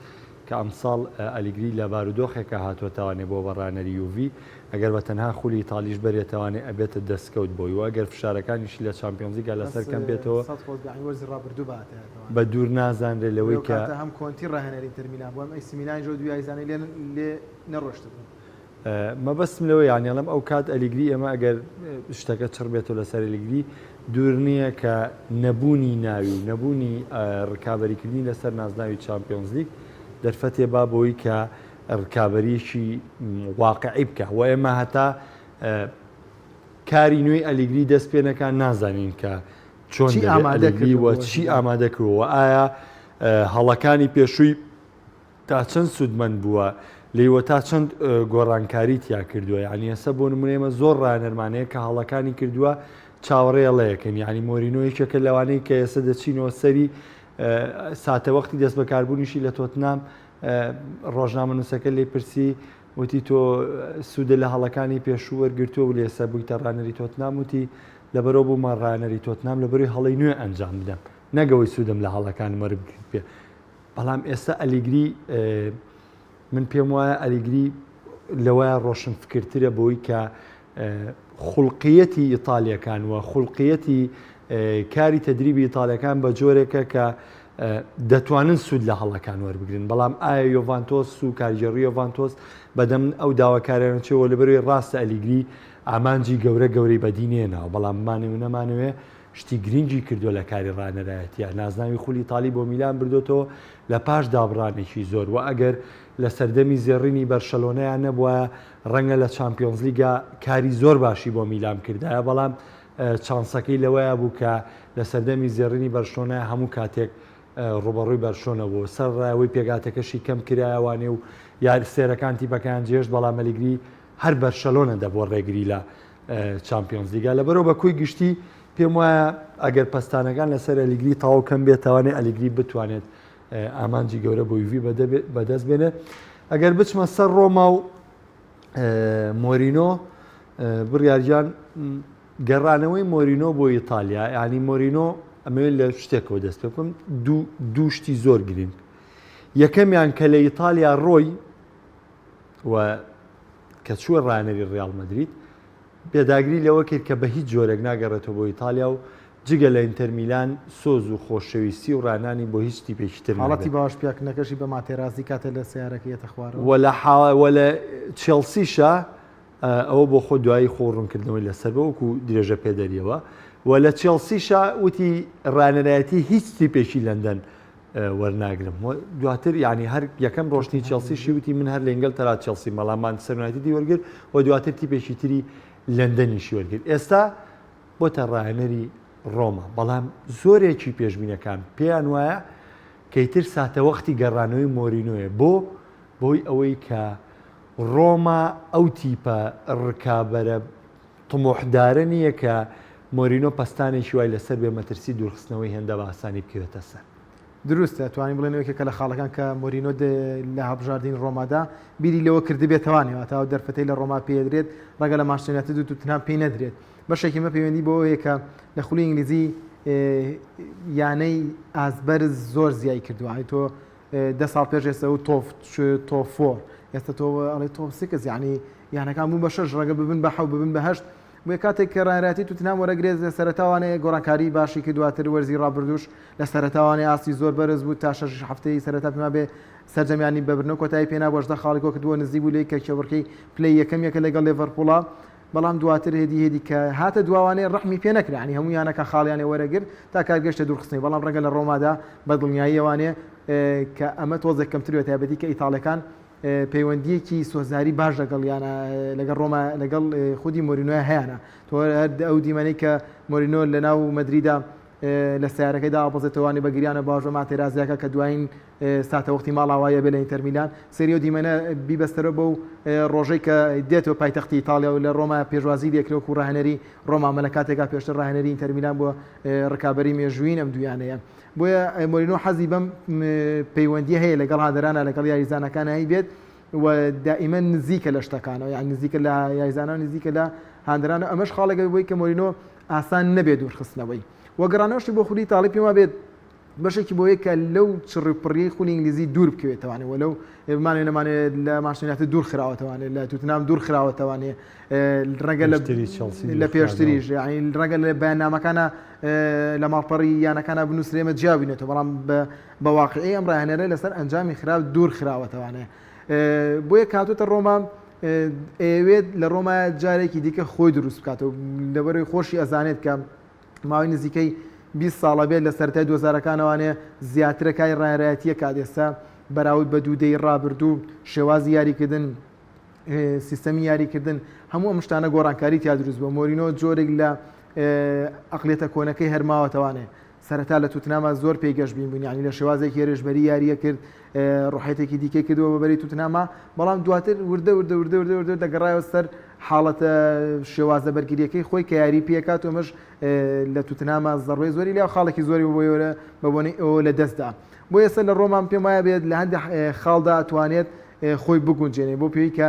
کە ئەمساڵ ئەلێگری لە بارودۆخێکە هاتووەتەوانێ بۆ بەڕانەری یوڤی ئەگەر بە تەنها خولی ئیتالیش بەرێتەوانێ ئەبێتە دەستکەوت بۆی و ئەگەر فشارەکانیشی لە چامپیۆنزیگا لەسەر کەم بێتەوە بە دوور نازانرێ لەوەی کە هەم کۆنتی ڕاهێنەری تەرمینا بۆم ئەی سیمینای جۆ دوایزانانی لێ نەڕۆشت مەبەستم لەوە یانیڵم ئەو کات ئەلێگری ئەمە ئەگەر شتەکە چڕ بێتەوە لەسەر ئەلێگری دوور نییە کە نەبوونی ناوی و نەبوونی ڕکابەریکردنی لەسەر نازناوی چامپیۆنز لیگ دەرفەتێ با بۆی کە ڕکابەریشی واقعی بکە و ئێمە هەتا کاری نوێی ئەلێگری دەست پێ نەکە نازانین کە چۆن ئەلێگری وە چی ئامادەکردەوە ئایا هەڵەکانی پێشووی تا چەند سوودمەند بووە لێوە تا چەند گۆڕانکاری تیا کردووە یعنی ئێستا بۆ نمونێمە زۆر ڕانەرمانەیە کە هەڵەکانی کردووە چاوەڕێڵەیەکەن ینی مۆرینۆ یەکێکە لەوانەیە کە ئێستا دەچینەوە سەری ساتەوەختی دەست بەکاربوونیشی لە تۆتنام ڕۆژنامە نووسەکە لێ پرسی وتی تۆ سوودە لە هەڵەکانی پێشوو وەرگرتووە و لێستا بوویتە ڕانەری تۆتنام وتی لەبەرەوە بوومان ڕانەری تۆتنام لەبەروی هەڵی نوێ ئەنجام بدەم نەگەوەی سوودم لە هەڵەکان وەربگرت پێ بەڵام ئێستا ئەلێگری من پێم وایە ئەلێگری لەوەیە ڕۆشن فکرترە بۆی کە خوڵقیەتی ئیتالیەکان وە خوڵقیەتی کاری تەدریبی ئیتالیەکان بە جۆرێکە کە دەتوانن سوود لە هەڵەکان وەربگرن بەڵام ئایا یۆڤانتۆس و کارگێڕی یۆڤانتۆس بەدەم ئەو داواکاریانەوە لەبەروی ڕاستە ئەلێگری ئامانجی گەورەی بەدینێنەوە بەڵام مانەوێ نەمانەوێ شتی گرنگی کردو لە کاری ڕانەرایەتیە نازناوی خولی ئیتالی بۆ میلان بردوێتەوە لە پاش دابڕانێکی زۆر و ئەگەر لە سەردەمی زێڕینی بەرشەلۆنەیان نەبووە ڕەنگە لە چامپیۆنز لیگا کاری زۆر باشی بۆ میلان کردایە بەڵام چانسەکەی لەوەیە بوو کە لە سەردەمی زێڕینی بەرشۆنەیە هەموو کاتێک ڕوبەڕووی بەرشۆنە بوو سەر ڕاوی پێگاتەکەشی کەم کرایەوانێ و یاری سێرەکان تیپەکان جێشت بەڵام ئەلێگری هەر بەرشەلۆنە دەبۆ ڕێگری لە چامپیۆنز لیگا لەبەرەوە بە کۆی گشتی پێم وایە ئەگەر پەستانەکان لەسەر ئەلێگری تاو کەم بێتوانێت ئەلێگری بتوانێت ئامانجی گەورە بۆ یوڤی بەدەست بێنێ ئەگەر بچمە سەر ڕۆما و مۆرینۆ بڕیارجان گەڕانەوەی مۆرینۆ بۆ ئیتالیا ینی مۆرینۆ ئەمەوێت لە شتێکەوە دەست پێ بکەم دوو شتی زۆر گرنگ یەکەمیان کە لە ئیتالیا ڕۆی و کە چووە ڕانەری ڕیاڵ مەدرید بێداگری لەوە کرد کە بە هیچ جۆرێک ناگەڕێتەوە بۆ ئیتالیا و جگە لە ئینتەر میلان سۆز و خۆشەویستی و ڕانانی بۆ هیچ تیپێکتر حاڵەتی باش پیاکردنەکەشی بە ماتێرازی کاتە لە سیارەکەیەتە خوارەوە وە لە چێلسیشە ئەوە بۆ خۆ دوایی خۆڕوونکردنەوەی لەسەر بە وەکو درێژە پێدەریەوە و لە چێلسیشە وتی ڕانەرایەتی هیچ تیپێکی لەندەن وەرناگرم دواتر ینی هەر یەکەم ڕۆشتی چێلسیشی وتی من هەر لەنگەل تەرا چێلسی مەڵامان سەرنایەتی وەرگر و دواتر تیپێکی تری لەندەنیشی وەرگرت ئێستا بۆتە ڕاهێنەری ڕۆما بەڵام زۆرێکی پێشبینەکان پێیان وایە کەیتر ساتەوەختی گەڕانەوەی مۆرینۆیە بۆی ئەوەی کە ڕۆما ئەو تیپە ڕکابەرە تمۆحدارە نییە کە مۆرینۆ پستانێکی وای لەسەر بێ مەترسی دوورخستنەوەی هێندە بە ئاسانی بکەوێتە سەر دروستە توانین بڵێنەوەیکە لە خاڵەکان کە مۆرینۆ لە هەبژاردین ڕۆمادا بیری لەوە کردبێتەوانێت تا دەرفەتەی لە ڕۆما پێدرێت ڕەگە لە ماشتێنێتی دوو توتنام پێی نەدرێت بەشێکی مە پەیوەندی بۆ کە لە خولی ئینگلیزی یانەی ئازبەرز زۆر زیای کردووە تۆ 10 ساڵ پێش ئێستا و تۆفۆر ئێستا تۆ ئەڵێ تۆ سکەس یعنی یانەکان بوون بە 6 ڕەگە ببن بە حەو ببن بەهشت بۆ کاتێک کە ڕایەتی توتنام وەرەگرێت لە سەرەتاوانەیە گۆڕانکاری باشی کە دواتر وەرزی ڕابردوش لە سەرەتاوانێ ئاستی زۆر بەرز بوو تا 6 هەفتەی سەرەتا پێما بێ سەرجەمیانی بەبرنەوە کۆتایی پێنا بەشدە خاڵی کۆ کردووە نزیک بوو لێ کە کێوەڕکەی پلەی یەکەم یەکە لەگەڵ لێڤەرپوڵا بەڵام دواتر هێدی کە هاتە دواوانێ ڕەحمی پێ نەکرا ینی هەموو یانەکە خاڵیانێ وەرەگرت تا کارگەشتە دوورخستنی بەڵام ڕەگە لە ڕۆمادا بە دڵنیایی ئەوانێ کە ئەمە تۆزێک کەمتر تایبەتی کە ئیتاڵەکان پەیوەندیەکی سۆزاری باش لەگەڵ یانە لەگەڵ ڕۆما لەگەڵ خودی مۆرینۆە هەیەە تۆ ئەو دیمەنەی کە مۆرینۆ لە ناو مەدریدا لە سیارەکەیدا ئاپۆزێتەوانی بەگریانە باژە ماتێرازیاکە کە دوایین ساتەوەختی ماڵاوایە بێ لە ئینتەرمیلان سەری و دیمەنە بیبەستەرە بۆ ڕۆژەی کە دێتەوە پایتەختی ئیتالیا و لە ڕۆما پێشوازی دێکرێت و ڕاهێنەری ڕۆما مەلە کاتێکا پێشتر ڕاهێنەری ئینتەرمیلان بۆ ڕکابەری مێژووین ئەم دویانەیە بۆیە مۆرینۆ حەزی بەم پەیوەندی هەیە لەگەڵ هادەرانە لەگەڵ یاریزانەکانایی بێت و دائیمە نزیکە لە شتەکانەوە یان نزیکە لە یاریزانە نزیکە لە هاندرانە ئەمەش خاڵێکە بۆی کە مۆرینۆ ئاسان نەبێت دوورخستنەوەی وەگەڕانەوەشی بۆ خولی تاڵی پێما بێت بەشێکی بۆ یەکە لەو چڕپڕی خولی ئینگلیزی دوور بکەوێتەوانێ وەلەو بمانێ نەمانێت لە ماشیناتە دوور خراوەتەوانێت لە توتنام دوور خراوەتەوانێ ڕەنگە لە پێشتریش ڕەنگە لە بەیاننامەکانە لە ماڵپەڕی یانەکانە بنووسێمە جیاوبینێتەوە بەڵام بە واقعی ئەم ڕاهێنەرە لەسەر ئەنجامی خراپ دوور خراوەتەوانێ بۆیە کاتوتە ڕۆما ئەوێت لە ڕۆما جارێکی دیکە خۆی دروست بکاتەوە لەبەرەوەی خۆشی ئەزانێت کە ماوەی نزیکەی 20 ساڵە بێت لە سەرەتای 2000ەکانەوانێ زیاترەکانی ڕایەتیە کات ئێستا بەراورد بە دوودەی ڕابردوو شێوازی یاریکردن سیستەمی یاریکردن هەموو ئەم شتانە گۆڕانکاری تیا دروست بووە مۆرینۆ جۆرێک لە ئەقلێتە کۆنەکەی هەرماوەتەوانێ سەرەتا لە توتنامە زۆر پێیگەشت بین بوون ینی لە شێوازێکی هێرشبەری یاریە کرد ڕوحەتێکی دیکەی کردووە بەبەری توتنامە بەڵام دواتر وردە دەگەڕایەوە سەر حاڵەتە شێوازە بەرگریەکەی خۆی کە یاری پێکات ومەش لە توتنامە زەڕۆی زۆری لە خاڵێکی زۆری بۆیۆرە بەبوونی ئەوە لە دەستدا بۆ ئێستا لە ڕۆمان پێم وایە بێت لە هەندێک خاڵدا ئەتوانێت خۆی بگونجێنێ بۆ پێوی کە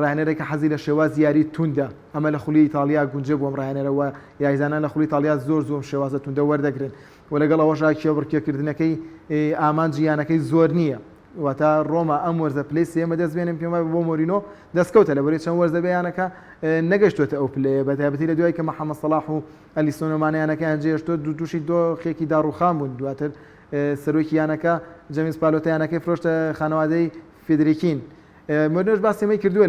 ڕاهێنەرێکە حەزی لە شێواز یاری توندە ئەمە لە خولی ئیتالیا گونجە بۆم ڕاهێنەرەوە یاریزانان لە خولی ئیتالیا زۆر شێوازە توندە وەردەگرن و لەگەڵ ئەوەشا کێوەڕکێکردنەکەی ئامانجییانەکەی زۆر نییە واتە ڕۆما ئەم وەرزە پلەی سێمە دەستبێنم پێم بۆ مۆرینۆ دەستکەوتە لەبەرەوەی چەند وەرزە بەیانەکە نەگەشتوێتە ئەو پلەیە بەتایبەتی لە دوای کە محەممەد سەڵاح و ئەلیسۆنۆمانیانەکەیان جێشتۆ تووشی دۆخێکی داڕوخان بوون دواتر سەرۆکی یانەکە جەمیس پالۆتەیانەکەی فرۆشتە خانەوادەی فێدریکین مۆرینۆش باسێمەی کردووە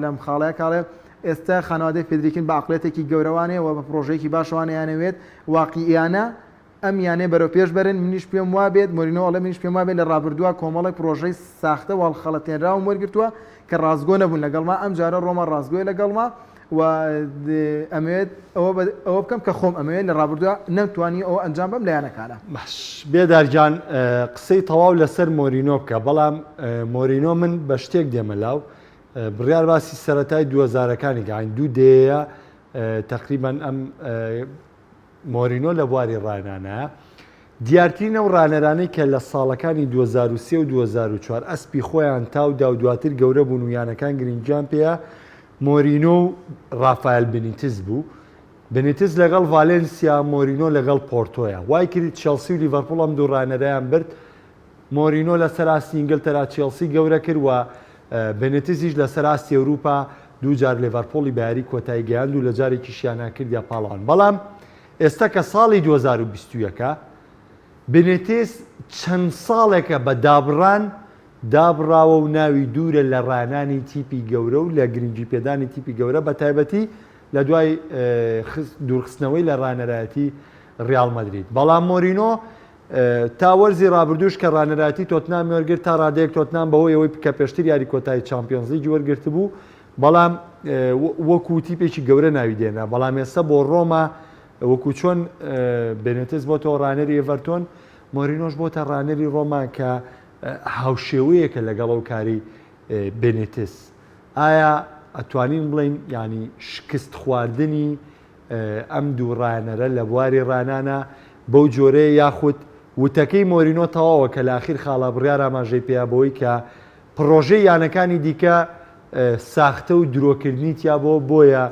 لەم خاڵەیە کاڵێ ئێستا خانەوادەی فێدریکین بە عقلێتێکی گەورەوانێ و بە پرۆژەیەکی باشوانیانەوێت واقعیانە ئەم یانێ بەرەو پێش بەرن منیش پێم وا بێت مۆرینۆ ئەڵێ منیش پێم وا بێت لە ڕابردووە کۆمەڵی پرۆژەی ساختە واڵخەڵەتێنرا و وەرگرتووە کە ڕازگۆ نەبوون لەگەڵما ئەم جارە ڕۆما ڕازگۆی لەگەڵما و ئەمەوێت ئەوە بکەم کە خۆم ئەمەوێت لە ڕابردووە نەمتوانی ئەوە ئەنجام بەم لە یانەکانە باش بێدارجان قسەی تەواو لەسەر مۆرینۆ بکە بەڵام مۆرینۆ من بە شتێک دێمە لاو بڕیار باسی سەرەتای 2000ەکانی گەین دوو دێیە تقریبان ئەم مۆرینۆ لە بواری ڕانانە دیارترین ئەو ڕانەرانەی کە لە ساڵەکانی 2003 و 2004 ئەسپی خۆیان تاودا و دواتر گەورە بوون و یانەکان گرنگیان پێە مۆرینۆ و ڕافایل بنیتز بوو بنیتز لەگەڵ ڤالێنسیا مۆرینۆ لەگەڵ پۆرتۆیە وای کرد چێلسی و لیڤەرپوڵ ئەم دوو ڕانەرەیان برد مۆرینۆ لە سەراستی ئینگلتەرا چێلسی گەورە کرد و بنیتزیش لە سەراستی ئەوروپا دووجار لیڤەرپوڵی بە یاری کۆتایی گەیاند و لە جارێکی شیانە کردیا پاڵان بەڵام ئێستا کە ساڵی 2021 بنێتێس چەند ساڵێکە بە دابڕان دابڕاوە و ناوی دوورە لە ڕانانی تیپی گەورە و لە گرنگی پێدانی تیپی گەورە بە تایبەتی لە دوای دوورخستنەوەی لە ڕانەرایەتی ریال مەدرید. بەڵام مۆرینۆ تا وەرزی ڕابردوش کە ڕانەرایەتی تۆتنام وەرگرت تا ڕادەیەک تۆتنام بەهۆی ئەوەی کە پێشتر یاری کۆتایی چامپیۆنز لیگ وەرگرت بوو، بەڵام وەکو تیپێکی گەورە ناوی دێنا. بەڵام ئێستا بۆ ڕۆما وەکو چۆن بێنێتس بۆتەوە ڕانەری ئێڤەرتۆن، مۆرینۆش بۆتە ڕانەری ڕۆما کە هاوشێوەیەکە لەگەڵ ئەو کاری بێنێتس. ئایا ئەتوانین بڵین ینی شکست خواردنی ئەم دوو ڕانەرە لە بواری ڕانانە بەو جۆرەیە، یاخود وتەکەی مۆرینۆ تەواوە کە لە ئاخیر خاڵا بڕیار ئاماژەی پێیا بەوەی کە پرۆژەی یانەکانی دیکە ساختە و درۆکردنی تیا بۆیە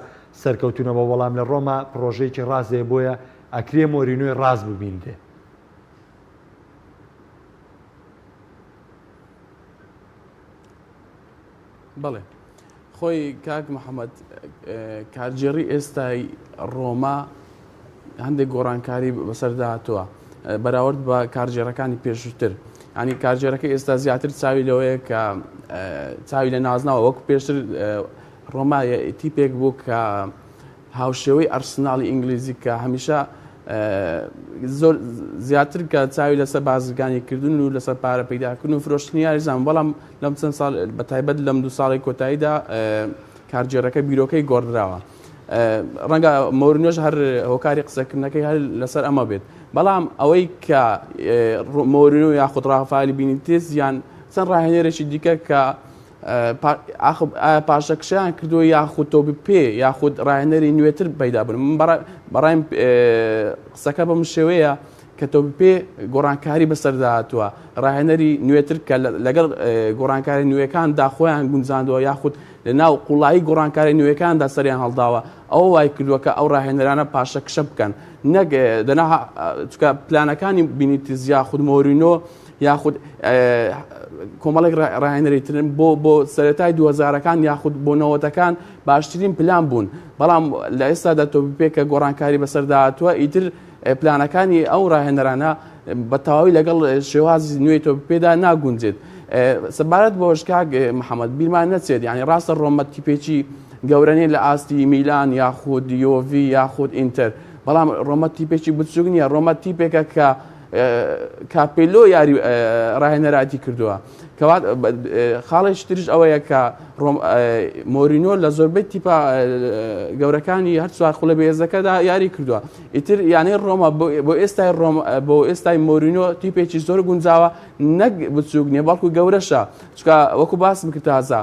سەرکەوتونە بە وەڵام لە ڕۆما پرۆژەیەکی ڕازێ بۆیە ئەکرێ مۆرینۆی ڕاز ببیندێ. بەڵێ خۆی کاک محەممەد کارجێڕی ئێستای ڕۆما هەندێک گۆڕانکاری بەسەرداهاتووە بەراورد بە کارجێڕەکانی پێشتر. ینی کارجێرەکە ئێستا زیاتر چاوی لەوەیە کە چاوی لە نازناوە وەکو پێشتر ڕۆما تیپێک بوو کە هاوشێوەی ئەرسناڵی ئینگلیزی کە هەمیشە زۆر زیاتر کە چاوی لەسەر بازرگانی کردن و لەسەر پارە پەیداکردن و فرۆشتنی یاریزان. بەڵام لەم چەند ساڵ بەتایبەت لەم 2 ساڵی کۆتاییدا کارجێرەکە بیرۆکەی گۆڕراوە. ڕەنگە مۆرینۆش هەر هۆکاری قسەکردنەکەی هەر لەسەر ئەمە بێت. بەڵام ئەوەی کە مۆرینۆ یاخود ڕافایلی بینیتێس یان چەند ڕاهێنەرێکی دیکە کە پاشەکشیان کردووە یاخود تۆبی پێ یاخود ڕاهێنەری نوێتر پەیدا بوون. من بەڕایم قسەکە بەم شێوەیە کە تۆبی پێ گۆڕانکاری بەسەرداهاتووە، ڕاهێنەری نوێتر کە لەگەڵ گۆڕانکاری نوێەکاندا خۆیان گونجاندەوە یاخود لە ناو قوڵایی گۆڕانکاری نوێەکاندا سەریان هەڵداوە. ئەوە وای کردووە کە ئەو ڕاهێنەرانە پاشەکشە بکەن، نەک دەنا چکە پلانەکانی بینیتیز یاخود مۆرینۆ یاخود کۆمەڵێک ڕاهێنەریترن بۆ سەرەتای 2000ەکان یاخود بۆ 90ەکان باشترین پلان بوون. بەڵام لە ئێستادا تۆبی پێ کە گۆڕانکاری بەسەرداهاتووە ئیتر پلانەکانی ئەو ڕاهێنەرانە بە تەواوی لەگەڵ شێوازی نوێی تۆبی پێدا ناگونجێت. سەبارەت بۆ کاک محەممەد بیرمان نەچێت، ینی ڕاستە ڕۆمە تیپێکی گەورەنی لە ئاستی میلان یاخود یۆڤی یاخود ئینتەر، بەڵام ڕۆمە تیپێکی بچووک نیە. ڕۆمە تیپێکە کە کاپێلۆ یاری ڕاهێنەراتی کردووە. کەوات خاڵێکی تریش ئەوەیە کە مۆرینۆ لە زۆربەی تیپە گەورەکانی هەر چوار خوڵە بەهێزەکەدا یاری کردووە. ئیتر یانەی ڕۆما بۆ ئێستای مۆرینۆ تیپێکی زۆر گونجاوە، نەک بچووک نیە بەڵکو گەورەشە. چکە وەکو باسم کرد تازە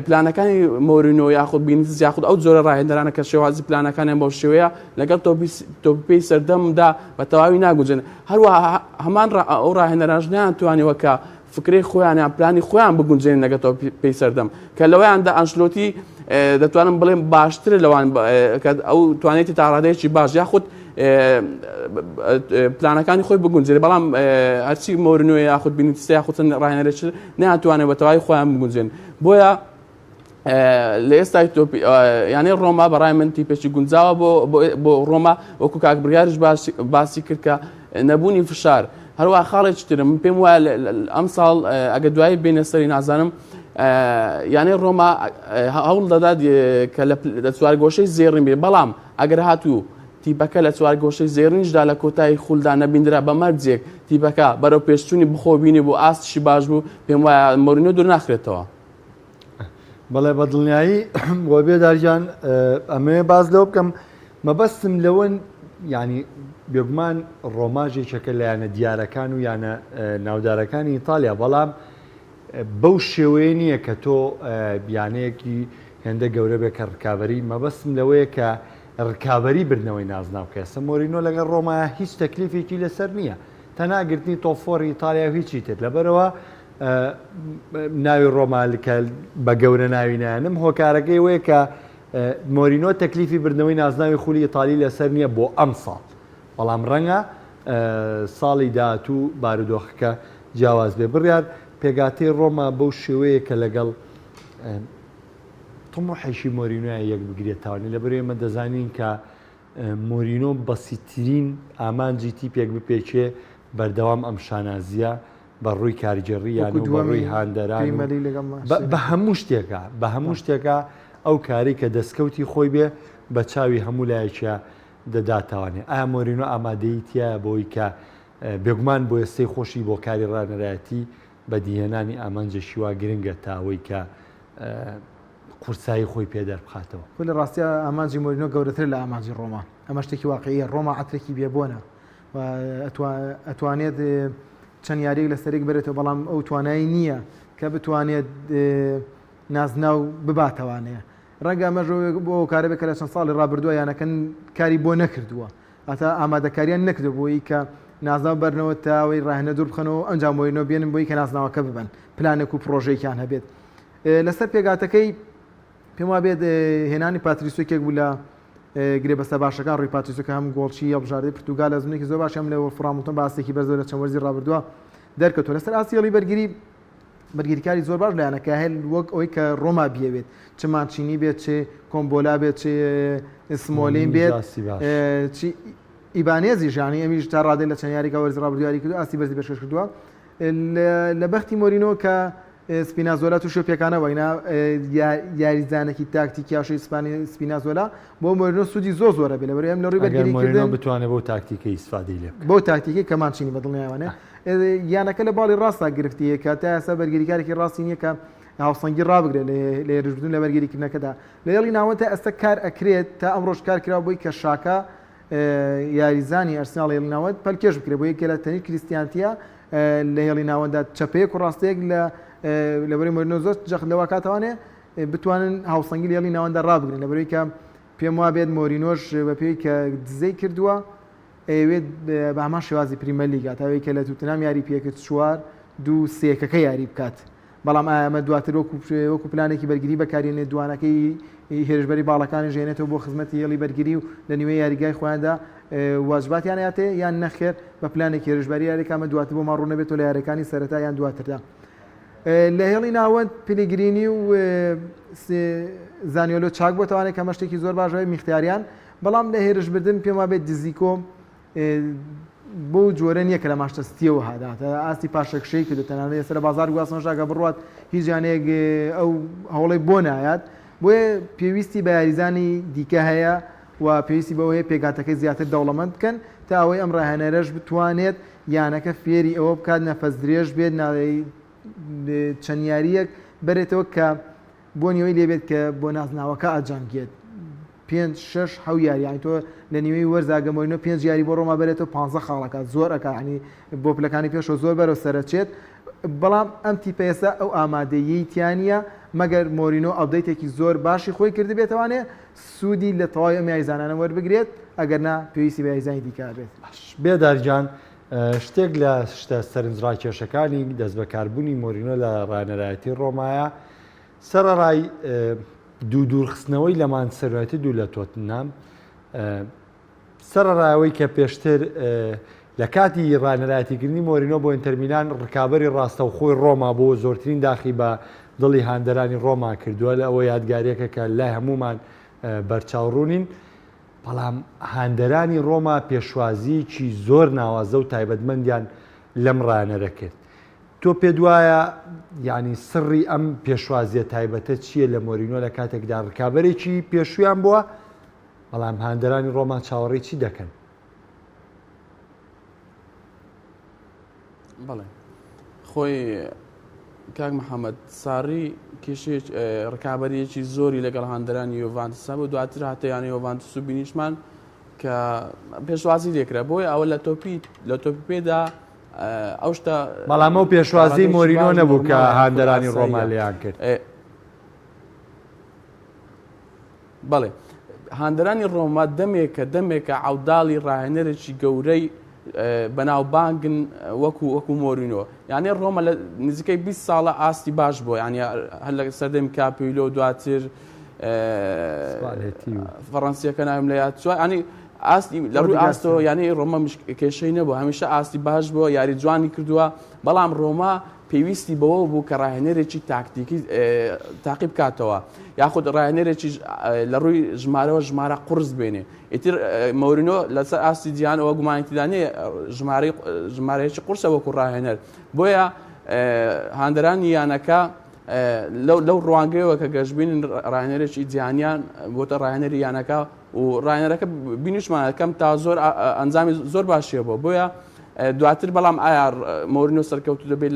پلانەکانی مۆرینۆ یاخود بینیتز یاخود ئەو جۆرە ڕاهێنەرانە کە شێوازی پلانەکانیان بەو شێوەیە لەگەڵ تۆپی سەردەمدا بە تەواوی ناگونجێن. هەروەها هەمان ئەو ڕاهێنەرانش نەیانتوانیوە کە فکرەی خۆیان یان پلانی خۆیان بگونجێنن لەگەڵ تۆپی سەردەم، کە لەوەیاندا ئەنشلۆتی دەتوانم بڵێم باشترە لەوان کە ئەو توانێتی تا ڕادەیەکی باش یاخود پلانەکانی خۆی بگونجێت. بەڵام هەرچی مۆرینۆ یاخود بینیتس یاخود ڕاهێنەرێک نەیانتوانێت بە تەواوی خۆیان بگونجێن. بۆیە لە ئێستای یانەی ڕۆما بەڕای من تیپێکی گونجاوە بۆ ڕۆما، وەکو کاک بڕیاریش باسی کرد کە نەبوونی فشار. هەروە خاڵێکی ترم من پێم وایە ئەم ساڵ ئەگە دوایی بینە سەری نازانم یانەی ڕۆما هەوڵ دەدات کە لە چوارگۆشەی زێڕین بێ، بەڵام ئەگەر هاتوو تیپەکە لە چوارگۆشەی زێڕینشدا لە کۆتایی خولدا نەبیندرا بە مەرجێک تیپەکە بەرەو پێشچوونی بخۆبینی بۆ ئاستشی باش بوو، پێم وایە مۆرینۆ دوور ناخرێتەوە. بەڵێ بە دڵنیایی بۆ بێدارجان ئەمێ باز لەوە بکەم مەبەستم لەوەن ینی بێگومان ڕۆماژێکەکە لە یانە دیارەکان و یانە ناودارەکانی ئیتالیا، بەڵام بەو شێوەیە نییە کە تۆ بیانەیەکی هێندە گەورە بێ کە ڕکابەری. مەبەستم لەوەیە کە ڕکابەری برنەوەی نازناوکە. ئێستا مۆرینۆ لەگەڵ ڕۆمایە هیچ تەکلیفێکی لەسەر نییە، تەناگرتنی تۆفۆری ئیتالیا و هیچی تێت. لەبەرەوە ناوی ڕۆما بە گەورە ناوی نایەنم هۆکارەکەی وەیە کە مۆرینۆ تەکلیفی بردنەوەی نازناوی خولی ئیتالی لەسەر نییە بۆ ئەم ساڵ، بەڵام ڕەنگە ساڵی داهاتوو بارودۆخەکە جیاواز بێ. بڕیار پێگاتەی ڕۆما بەو شێوەیە کە لەگەڵ تەمۆحێشی مۆرینۆیە یەک بگرێت تاوانی لەبەر ئێمە دەزانین کە مۆرینۆ بەسیترین ئامانجی تیپێک بپێچێ بەردەوام ئەم شانازیە بە ڕووی کارجێڕی یان بە ڕووی هاندەران بە هەموو شتێکە ئەو کاری کە دەستکەوتی خۆی بێ بە چاوی هەموو لایەکیە دەداتوانێت. ئایا مۆرینۆ ئامادەیتە بۆی کە بێگومان بۆ ئێستەی خۆشی بۆ کاری ڕانەرایەتی بەدیهێنانی ئامانجێکی وا گرنگە تاوەی کە قورسایی خۆی پێدەربخاتەوە. خۆ لە ڕاستیە ئامانجی مۆرینۆ گەورەتر لە ئامانجی ڕۆما. ئەمە شتێکی واقعیە. ڕۆما عەترێکی بێبوونە و ئەتوانێت چەند یاریێک لەسەرێک بێتەوە، بەڵام ئەو توانایی نییە کە بتوانێت نازناو بباتەوانەیە. ڕەنگە ئەمەژ بۆ کارە بێت کە لە چەند ساڵی ڕابردووە یانەکەن کاری بۆ نەکردووە، ئەتا ئامادەکاریان نەکردو بۆی کە نازناو بەرنەوە تاوەی ڕاهێنە دوور بخەنەوە ئەنجام مۆرینۆ بێنن بۆی کە نازناوەکە ببن، پلانێک و پرۆژەیەکیان هەبێت. لەسەر پێگاتەکەی پێم وا بێت هێنانی پاتریسیۆکێک بوو لە گرێبەستە باشەکان ڕووی پاتریسیۆکە هەم گۆڵچی هەڵبژاردەی پرتوگال لە زمانێکی زۆر باش هەم لە فڕامۆنتن باسێکی بەرزەوە لە چەند وەرزی ڕابردووە دەرکەوتووە. لەسەر ئاسیێڵی بەرگریکاری زۆر باش لایەنەکە هەل وەک ئەوەی کە ڕۆما بیەوێت، چ مانچینی بێت، چ کۆمبۆلا بێت، چ سمۆلین بێت، ئیبانێزی ژانی ئەمیش تا ڕادێ لە چەند یاریکە وەرزی ڕابردوواری کردو، ئاسی بەرزی پێشکەش کردووە. لە بەختی مۆرینۆ کە سپینازۆلا تووشە پێکانە واینا یاریزانێکی تاکتیکی یاشی سپینازۆلا بۆ مۆرینۆ سوودی زۆرە بێ لەبەر ئەم لە ڕووی بەرگریکردن بتوانێت بۆ تاکتیکەی ئیسفادەی لێ بۆ تاکتیکی کە مانچینی بەدڵنیاوانێ یانەکە لە باڵی ڕاستە گرفتیە کە تا ئێستا بەرگریکارێکی ڕاستی نییە کە هاوسەنگی ڕابگرێت لە هێرشبردن لە بەرگریکردنەکەدا. لە یەڵی ناوەن تا ئێستا کار ئەکرێت تا ئەمڕۆژ کار کرا بۆی کە شاکە یاریزانی ئەرسناڵ هێڵی ناوەند پەلکێش بکرێت بۆ یەکێ لە تەنی کریستیانتیە لە هێڵی ناوەندا چەپەیەک و ڕاستەیەک لەبەری مۆرینۆ زۆر جەخت لەوە کاتوانێ بتوانن هاوسەنگی لە هێڵی ناوەندا ڕابگرن، لەبەرەوەی کە پێم وا بێت مۆرینۆش بە پێی کە دزەی کردووە ئەوێت بە هەمان شێوازی پریمەر لیگا تاوەی کە لە توتنام یاری پێکرد 4-2-3 یاری بکات. بەڵام ئەمە دواتر وەکو پلانێکی بەرگری بەکارێنێت دوانەکەی هێرشبەری باڵەکانی ژێنێتەوە بۆ خزمەتی هێڵی بەرگری و لە نیوەی یاریگای خۆیاندا واجباتیان هاتێ یان نەخێر بە پلانێکی هێرشبەری یاریەکەمە دواتر بۆ ماڕوو نەبێتەوە لە یاریەکانی سەرەتا یان دواتردا. لە هێڵی ناوەند پیلگرینی و زانیۆلۆ چاک بۆ توانێت کە مەشتێکی زۆر باشەوەی میختیاریان، بەڵام لە هێرشبردن پێم وا بێت دزیکۆ بۆ جۆرە نییە کە لە ماشتەستیەوە هاداتە ئاستی پاشەکشەی کردو تەنانەت سەر بازار گواستنەژاگە بڕات هیچ جانەیەک ئەو هەوڵی بۆ نایات، بۆیە پێویستی بە یاریزانی دیکە هەیە و پێویستی بەوە هەیە پێگاتەکەی زیاتر دەوڵەمەند بکەن تا ئەوەی ئەم ڕاهێنەرەش بتوانێت یانەکە فێری ئەوە بکات نەفەس درێژ بێت چەند یاریەک بەرێتەوە کە بۆ نیوەی لێبێت کە بۆ نازناوەکە ئاجانگێت 5-6 یاریانی تۆ لە نیوەی وەرزاگە مۆرینۆ 5 یاری بۆ ڕۆما بێتەوە 15 خاڵەکە زۆر ئەکانی بۆ پلەکانی پێشەوە زۆر بەرەو سەرچێت، بەڵام ئەم تیپەیەسا ئەو ئامادەیی تیانە مەگەر مۆرینۆ ئەودەیتێکی زۆر باشی خۆی کرد بێتوانێ سوودی لە تەواوی ئەم یاریزانانە وەربگرێت ئەگەر نا پێویستی بە یاریزانی دیکە بێت. بێدارجان شتێک لە شتە سەرنجڕاکێشەکانی دەست بەکاربوونی مۆرینۆ لە ڕانەرایەتی ڕۆمایە سەرەڕای دوورخستنەوەی لەمان سەرەتی دوو لە تۆتنام سەرڕایەوەی کە پێشتر لە کاتی ڕانەرایەتیکردنی مۆرینۆ بۆ ئینتەرمیلان ڕکابەری ڕاستەوخۆی ڕۆما بۆ زۆرترین داخی بە دڵی هاندەرانی ڕۆما کردووە لە ئەوە یادگاریەکە کە لای هەمومان بەرچاوڕوونین، بەڵام هاندەرانی ڕۆما پێشوازیکی زۆر ناوازە و تایبەتمەندیان لەم ڕانەرە کرد. تۆ پێ دوایە ینی سڕی ئەم پێشوازیە تایبەتە چییە لە مۆرینۆ لە کاتێکدا ڕکابەرێکی پێشویان بووە، بەڵام هاندەرانی ڕۆما چاوەڕێی چی دەکەن؟ بەڵێ خۆی کاک محەممەد ساری کێشێک ڕکابەرێکی زۆری لەگەڵ هاندەرانی یۆڤانتسا بۆ دواتر هاتەیانی یۆڤانتس و بینیشمان کە پێشوازی لێکرا بۆی ئەوە لە تۆپی پێدا ئەو شتە، بەڵام ئەو پێشوازی مۆرینۆ نەبوو کە هاندەرانی ڕۆما لێیان کرد. بەڵێ هاندەرانی ڕۆما دەمێکە عەوداڵی ڕاهێنەرێکی گەورەی بەناوبانگن وەکو مۆرینۆ، یعنی ڕۆمە لە نزیکەی 20 ساڵە ئاستی باش بۆ، ینی هەر لە سەردەمی کاپیلۆ دواتر فەڕەنسیەکە ناویم لە یاد چوە، ینی ئاستی لە ڕووی ئاستەوە یعنی ڕۆمە کێشەی نەبوو، هەمیشە ئاستی باش بۆ یاری جوانی کردووە، بەڵام ڕۆما پێویستی بەوە بوو کە ڕاهێنەرێکی تاکتیکی تاقیب بکاتەوە یاخود ڕاهێنەرێکی لە ڕووی ژمارەوە ژمارە قورس بێنێ. ئیتر مۆرینۆ لەسەر ئاستی جیهانەوە گومانیتیدانێ ژمارەیەکی قورسە وەکو ڕاهێنەر، بۆیە هاندەرانی یانەکە لەو ڕوانگەیەوە کە گەشتبین ڕاهێنەرێکی جیهانیان بۆتە ڕاهێنەری یانەکە و ڕاهێنەرەکە بینیشمانەکەم تا زۆر ئەنجامی زۆر باشیە بۆیە دواتر بەڵام ئایا مۆرینۆ سەرکەوتو دەبێت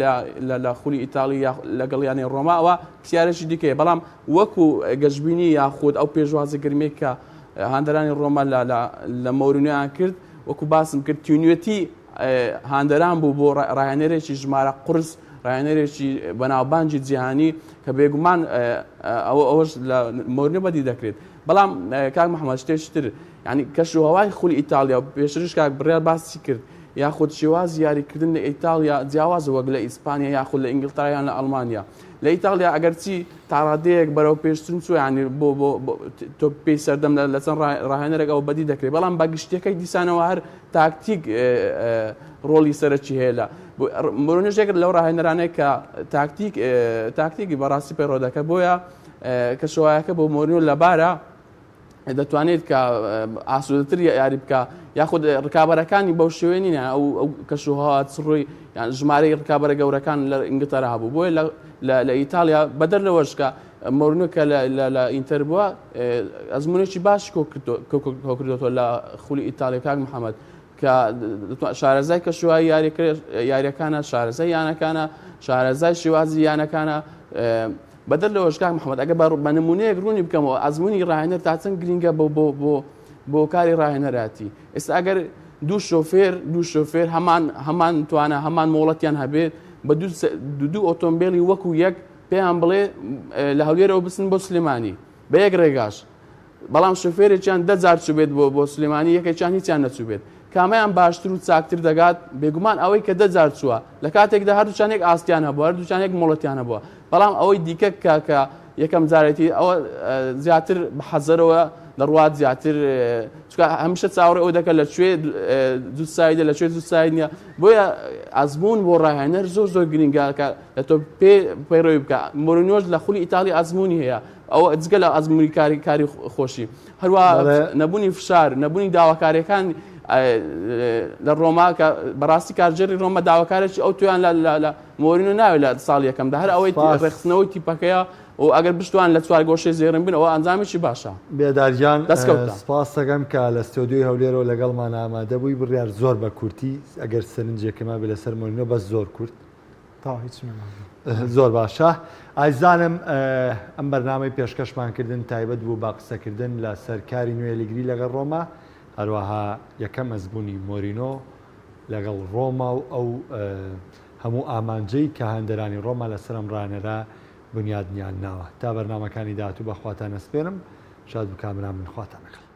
لە خولی ئیتاڵی لەگەڵ یانەی ڕۆما ئەوە پرسیارێکی دیکەیە بەڵام وەکو گەشتبینی یاخود ئەو پێشوازە گرمێک کە هاندەرانی ڕۆما لە مۆرینۆیان کرد وەکو باسم کرد تیونوێتی هاندەران بوو بۆ ڕاهێنەرێکی ژمارە قورس ڕاهێنەرێکی بەناوبانجی جیهانی کە بێگومان ئەوەش لە مۆرینۆ بەدی دەکرێت بەڵام کاک محەممەد شتێکی تر ینی کەشوهەوای خولی ئیتالیا پێشترش کاک بڕیار باسی کرد یاخود شێواز یاریکردن لە ئیتالیا جیاوازە وەک لە ئیسپانیا یاخود لە ئینگلترایان لە ئەڵمانیا لە ئیتالیا ئەگەرچی تاڕادەیەک بەرەو پێشترن چوە ینی بۆ تۆ پێی سەردەم لە چەند ڕاهێنەرێک ئەو بەدی دەکرێت بەڵام بە گشتەکەی دیسانەوە هەر تاکتیک ڕۆڵی سەرەکی هەیە لە مۆرینۆژێکت لەو ڕاهێنەرانەیە کە تاکتیکی بەڕاستی پەیڕۆ دەکات بۆیە کە شەوایەکە بۆ مۆرینۆ لەبارە دەتوانێت کە ئاسوودەتر یاری بکە یاخود ڕکابەرەکانی بەو شوێنینە ئەو کەشوهات ڕووی ژمارەی ڕکابەرە گەورەکان لە ئینگلتەرا هەبوو بۆیە لە ئیتالیا بەدەر لەوەش کە مۆرینۆ کە لە ئینتەر بووە ئەزمونێکی باش کۆکردێتەوە لە خولی ئیتالیا کاک محەممەد کە شارەزای کەشوهای یاریەکانە شارەزای یانەکانە شارەزای شێوازی یانەکانە بەدەر لەوەش کاک محەممەد ئەگە بە نمونەیەک ڕوونی بکەمەوە ئەزمموی ڕاهێنەر تا چەند گرینگە بۆ کاری ڕاهێنەراتی ئێستا ئەگەر دوو شۆفێر هەمان توانە هەمان مۆڵەتیان هەبێت بە دوو ئۆتۆمبیلی وەکو یەک پێیان بڵێ لە هەولێرەوە بچن بۆ سلێمانی بە یەک ڕێگاش بەڵام شۆفێرێکیان 10,000 چوبێت بۆ سلێمانی یەکێکیان هیچیان نەچوبێت کامیان باشتر و چاکتر دەگات بێگومان ئەوەی کە 10,000 چووە لە کاتێکدا هەردووچانێک ئاستیان هەبووە هەردووچانێک مۆڵەتیان هەبووە بەڵام ئەوەی دیکە کە یەکەم جارێتی ئەوە زیاتر بە حەزەرەوە دەڕوات زیاتر هەمیشە چاوەڕێ ئەو دەکە لەکوێ دوو سایدە لەکوێ دوو ساید نییە بۆیە ئەزمون بۆ ڕاهێنەر زۆر گرنگە لە تۆ پەیڕەوی بکە مۆرینۆش لە خولی ئیتالی ئەزمموی هەیە ئەوە جگە لە ئەزمموی کاری خۆشی هەروە نەبوونی فشار نەبوونی داواکاریەکان لە ڕۆما کە بەڕاستی کارژێری ڕۆمە داواکارێکی ئەو تویان لە مۆرینۆ ناوێت لە ساڵی یەکەمدا هەر ئەوەی ڕێخستنەوەی تیپەکەیە و ئەگەر بشتوان لە چوار گۆشەی زێڕن بن ئەوە ئەنجامێکی باشە بێدارجان سپاس دەکەم کە لە ستۆدیۆی هەولێرەوە لەگەڵمان ئامادە بووی بڕیار زۆر بە کورتی ئەگەر سەرنجێکەمە بێ لەسەر مۆرینۆ بەس زۆر کورت زۆر باشە ئایزانم ئەم بەرنامەی پێشکەشمانکردن تایبەت بوو با قسەکردن لە سەرکاری نوێلگری لەگەڵ ڕۆما هەروەها یەکەم ئەزبوونی مۆرینۆ لەگەڵ ڕۆما و ئەو هەموو ئامانجەی کە هەندەرانی ڕۆما لەسەر ئەم ڕانەرە بنیادنیان ناوە تا بەرنامەکانی داهاتوو بەخواتان ئەسپێرم شاد و کامران من خواتان لەگەڵ